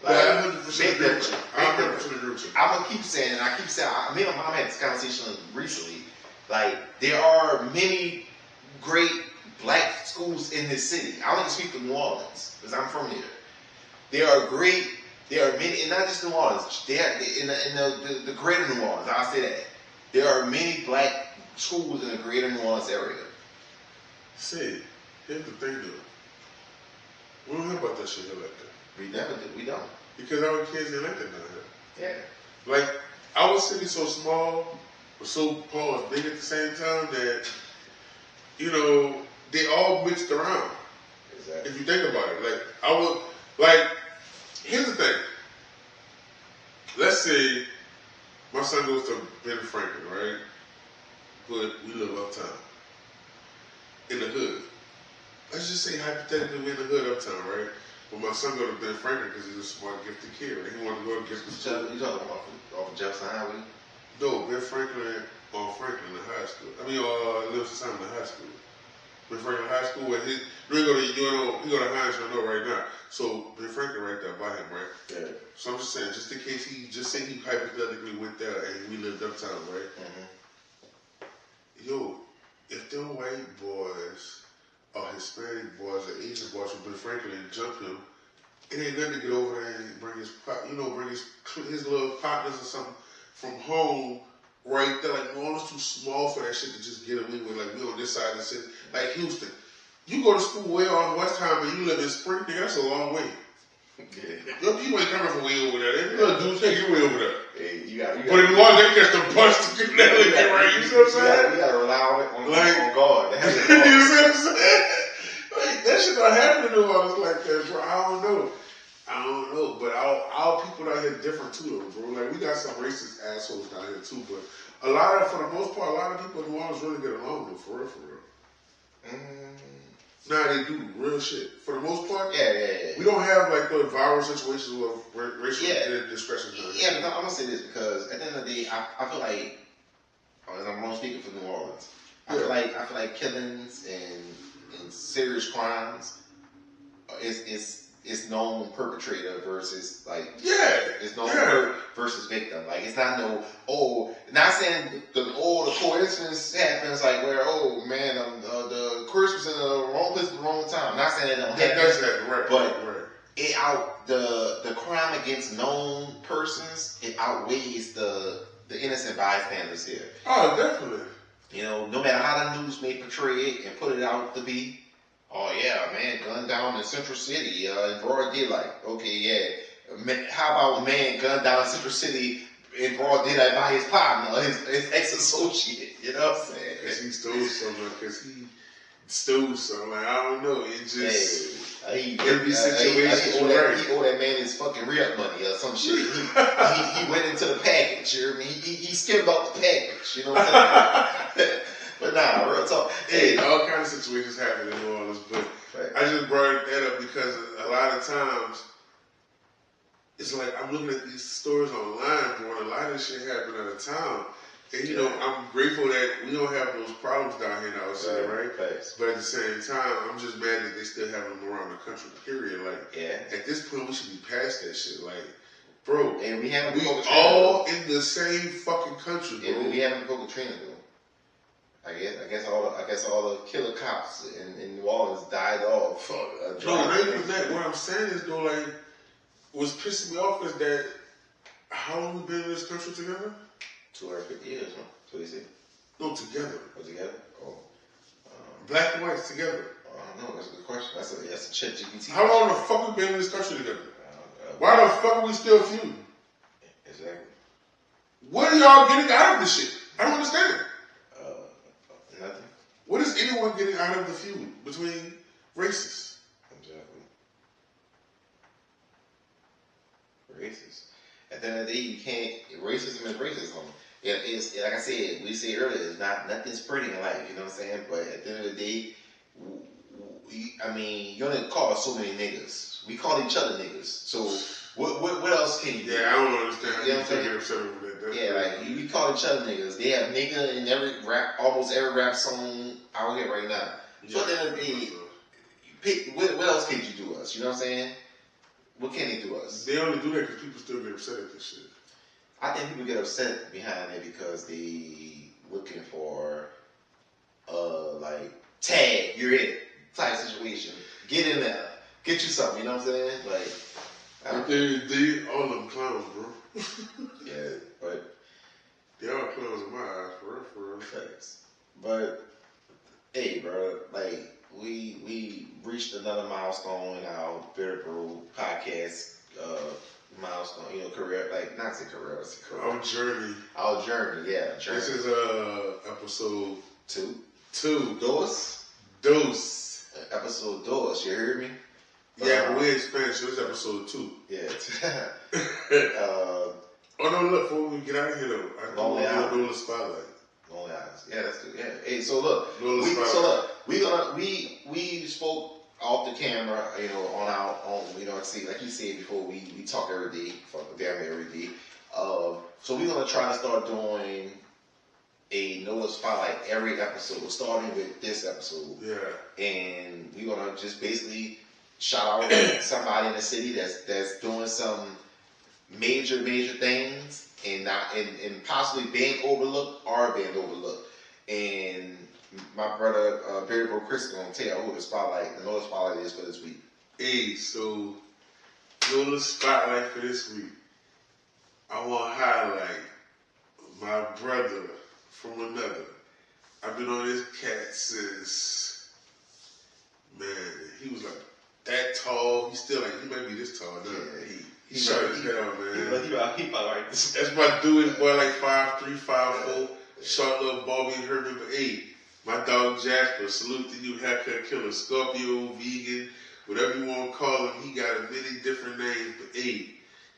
Like, yeah, I 100% agree with you. I 100% agree with you. I'm gonna keep saying, and I keep saying, me and my mom had this conversation recently. Like, there are many great black schools in this city. I only speak for New Orleans because I'm from here. There are many, and not just New Orleans. In the greater New Orleans. I'll say that there are many black schools in the greater New Orleans area. See, here's the thing, though. We don't hear about that shit here like that. We never do. We don't. Because our kids ain't like that down here. Yeah. Like, our city so small, but so big at the same time that, you know, they all mixed around. Exactly. If you think about it. Here's the thing. Let's say my son goes to Ben Franklin, right? But we live uptown. In the hood. Let's just say hypothetically we're in the hood uptown, right? But my son go to Ben Franklin because he's a smart, gifted kid, right? He wanted to go to gifted school. You talking about off of Jefferson Highway? No, Ben Franklin on Franklin in high school. Lives in the high school. Ben Franklin High School, and he go to Hines, I know right now. So Ben Franklin right there by him, right? Yeah. So I'm just saying, just in case he hypothetically went there and we lived uptown, right? Mm-hmm. Yo, if them white boys or Hispanic boys or Asian boys from Ben Franklin jump him, it ain't nothing to get over there and bring his little partners or something from home right there. Like, New Orleans too small for that shit to just get away with. Like, we on this side of the city. Like Houston. You go to school way on West Time and you live in Spring, nigga, that's a long way. Yeah. Your people ain't coming from way over there. They little dudes take you way over there. Hey, you got. But in one, they catch the bus to get that lick right. You see what I'm saying? You gotta rely on God. You see what I'm saying? Like, that shit don't happen in New Orleans like that, bro. I don't know. But our people out here different too, though, bro. Like, we got some racist assholes down here too, but for the most part, a lot of people in New Orleans really get along, though, for real. Nah, they do real shit. For the most part, yeah. We don't have like the viral situations with racial discretion. Yeah, but I'm gonna say this because at the end of the day, I feel like, and I'm only speaking for New Orleans. I feel like killings and serious crimes is known perpetrator versus like it's known versus victim. Like it's not not saying the coincidence happens like where the Chris was in the wrong place at the wrong time. I'm not saying that don't happen. That's right. But the crime against known persons, it outweighs the innocent bystanders here. Oh, definitely. You know, no matter how the news may portray it and put it out to be, oh yeah, man, gunned down in Central City in broad daylight. Okay, yeah. How about a man gunned down in Central City in broad daylight by his partner, his ex-associate? You know what I'm saying? Because he stole something. Like, I don't know. It just... He owe that man his fucking re-up money or some shit. He went into the package. You know what I mean? He skimmed off the package. You know what I'm saying? But nah, real talk. Hey, all kinds of situations happen in New Orleans, but I just brought that up because a lot of times it's like I'm looking at these stories online, bro, and a lot of shit happen out of town. And you know, I'm grateful that we don't have those problems down here in our city, right? But at the same time, I'm just mad that they still have them around the country, period. Like, at this point, we should be past that shit. Like, bro, and we all in the same fucking country, bro. Yeah, we haven't put Katrina, though. I guess all the killer cops in New Orleans died off. No, not even that. What I'm saying is, though, like, what's pissing me off is that how long we been in this country together? 250 years, huh? That's what they say. No, together. Oh, together? Oh. Black and whites together. No, that's a good question. That's a ChatGPT. How long the fuck we been in this country together? Why the fuck are we still feuding? Exactly. What are y'all getting out of this shit? I don't understand. Nothing. What is anyone getting out of the feud between races? Exactly. Racist. At the end of the day, you can't. Racism is racism. It's like I said, we said earlier, it's nothing's pretty in life. You know what I'm saying? But at the end of the day, you only call so many niggas. We call each other niggas. So what else can you do? Yeah, I don't understand. You know what I'm saying? Like we call each other niggas. They have nigga in almost every rap song out here right now. So at the end of the day, what else can you do us? You know what I'm saying? What can they do us? They only do that because people still get upset at this shit. I think people get upset behind it because they looking for like tag, you're it type situation. Get in there, get you something. You know what I'm saying? Like, they all them clowns, bro. Yeah, but they are clowns in my eyes, for real. Thanks. But hey, bro, like we reached another milestone in our Beardedbreaux podcast. Milestone, career, like not say career, it's career. Our journey, yeah. This is episode 2. Dos. Episode dos, you heard me? Yeah, but we're in Spanish, so it's episode 2. Yeah. Oh no, look, before we get out of here though, I do want to do Nola spotlight. Lonely Eyes. Yeah, that's good. Yeah. Hey, so look, we spoke off the camera, see, like you said before, we talk every day, damn every day. So we're gonna try to start doing a Nola spotlight every episode, starting with this episode. Yeah. And we're gonna just basically shout out somebody in the city that's doing some major things and possibly being overlooked or being overlooked. And my brother Beardedbreaux Chris is gonna tell who the Nola spotlight is for this week. Hey, so Nola spotlight for this week. I want to highlight my brother from another. I've been on this cat since Man, he was like that tall. He's still like, he might be this tall now. Yeah, he shot his head out, man. He about like this. That's my dude. His boy like 5'3", 5'4", short little Bobby and Herman. But hey, my dog Jasper, salute to you, haircut killer, Scorpio, vegan, whatever you want to call him. He got a many different names, but hey,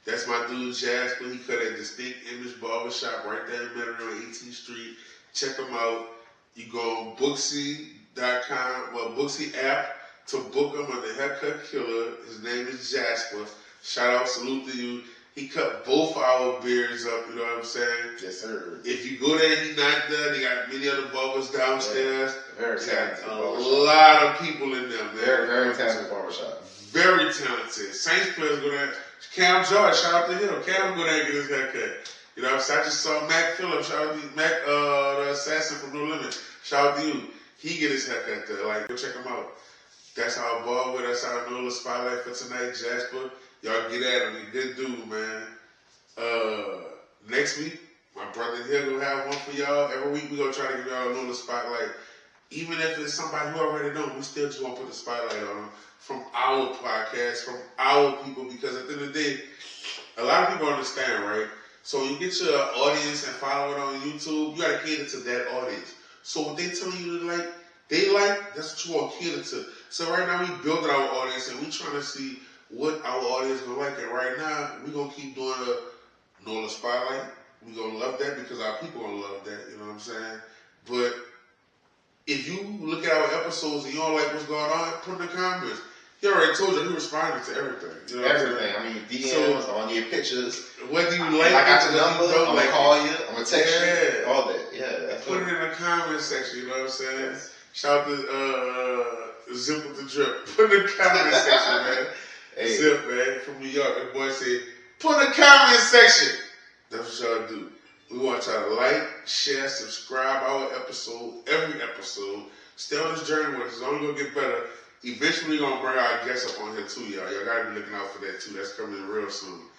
that's my dude Jasper. He cut at Distinct Image Barbershop right there in Metairie on 18th Street. Check him out. You go on Booksy.com, Booksy app to book him on the haircut killer. His name is Jasper. Shout out, salute to you. He cut both our beards up, you know what I'm saying? Yes, sir. If you go there, he's not done. They got many other barbers downstairs. Very talented barbershop. A lot of people in there, man. Very talented barbershop. Very talented. Saints players go there. Cam George, shout out to him. Cam go there and get his haircut. You know what I'm saying? I just saw Mac Phillips, shout out to you. Mac, the assassin from No Limit. Shout out to you. He get his haircut there. Like, go check him out. That's our barber. That's our Nola spotlight for tonight, Jasper. Y'all get at him. He good dude, man. Next week, my brother here gonna have one for y'all. Every week we gonna try to give y'all a Nola spotlight. Even if it's somebody who already know, we still just want to put the spotlight on them from our podcast, from our people, because at the end of the day, a lot of people understand, right? So you get your audience and follow it on YouTube, you gotta cater to that audience. So what they tell you they like, that's what you want to cater to. So right now we building our audience and we trying to see what our audience gonna like. And right now we gonna keep doing a Nola spotlight. We gonna love that because our people gonna love that. You know what I'm saying? But if you look at our episodes and you don't like what's going on, put in the comments. He already told you he responded to everything. You know everything. I mean, DMs, I want your pictures. Whether you like I got your number, I'm gonna call you, I'm gonna text you, all that. Yeah. Put it in the comment section. You know what I'm saying? Yes. Shout out to Zip with the Drip. Put it in the comment section, man. Hey. Zip, man, from New York. That boy said, put in the comment section. That's what y'all do. We want y'all to like, share, subscribe our episode, every episode. Stay on this journey with us. It's only gonna get better. Eventually, we're gonna bring our guests up on here too, y'all. Y'all gotta be looking out for that too. That's coming real soon.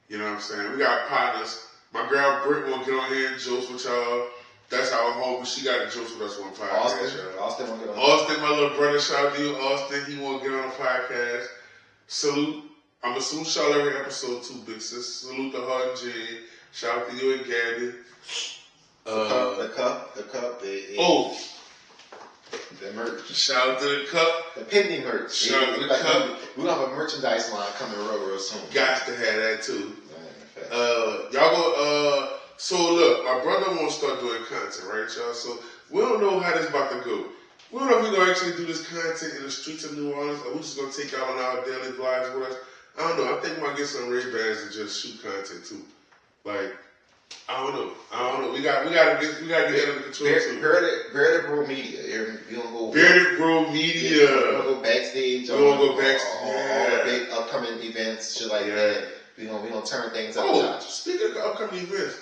You know what I'm saying? We got partners. My girl Britt won't get on here and jokes with y'all. That's our homie. She got to jokes with us on podcast. Austin won't get on. Austin, my little brother, shout out to you. Austin, he won't get on the podcast. Salute. I'm gonna salute y'all every episode too, big sis. Salute to Hard and Jane. Shout out to you and Gabby. The cup. The merch. Shout out to the cup. The pending merch. Shout out to the cup. We're going to have a merchandise line coming real soon. Got to have that too. Y'all go, so look, my brother won't start doing content, right, y'all? So we don't know how this about to go. We don't know if we're going to actually do this content in the streets of New Orleans, or we're just going to take out on our daily vlogs with us. I don't know. I think we might get some Ray-Bans and just shoot content too. Like, I don't know. We gotta get that under control too. Beardedbreaux Media. You gonna go Beardedbreaux Media. We're gonna go backstage. We're gonna go backstage. All the big upcoming events, shit like that. We gonna turn things up. Speaking of upcoming events,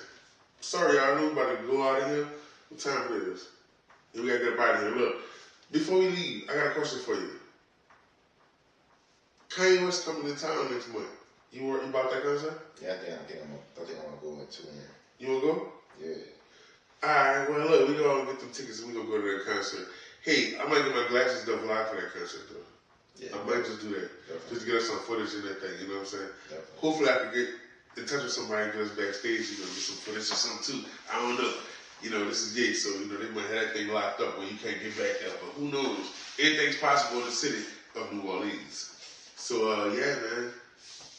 sorry, y'all. I know we're about to go out of here. What time it is? And we gotta get up out of here. Look, before we leave, I got a question for you. Kanye West coming to town next month. You worried about that concert? Yeah, I think I'm gonna go in 2 years. You wanna go? Yeah. Alright, well look, we gonna get them tickets and we gonna go to that concert. Hey, I might get my glasses done live for that concert though. Yeah, I might just do that. Definitely. Just to get us some footage in that thing, you know what I'm saying? Definitely. Hopefully I can get in touch with somebody and get us backstage, you know, get some footage or something too. I don't know. You know, this is gay, so you know they might have that thing locked up where you can't get back there, but who knows? Anything's possible in the city of New Orleans. So yeah, man.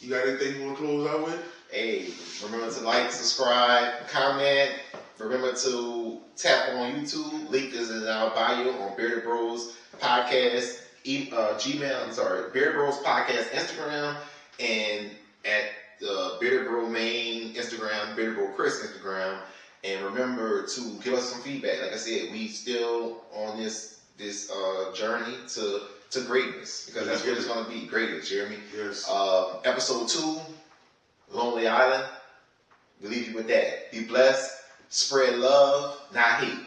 You got anything you want to close out with? Hey, remember to like, subscribe, comment. Remember to tap on YouTube. Link is in our bio on Beardedbreauxpodcast, Beardedbreauxpodcast Instagram, and at the Beardedbreaux Maine Instagram, Beardedbreaux Chris Instagram. And remember to give us some feedback. Like I said, we still on this journey to greatness, because that's what it's going to be, greatness, you hear me? Yes. Episode 2, Lonely Island. We leave you with that. Be blessed, spread love, not hate.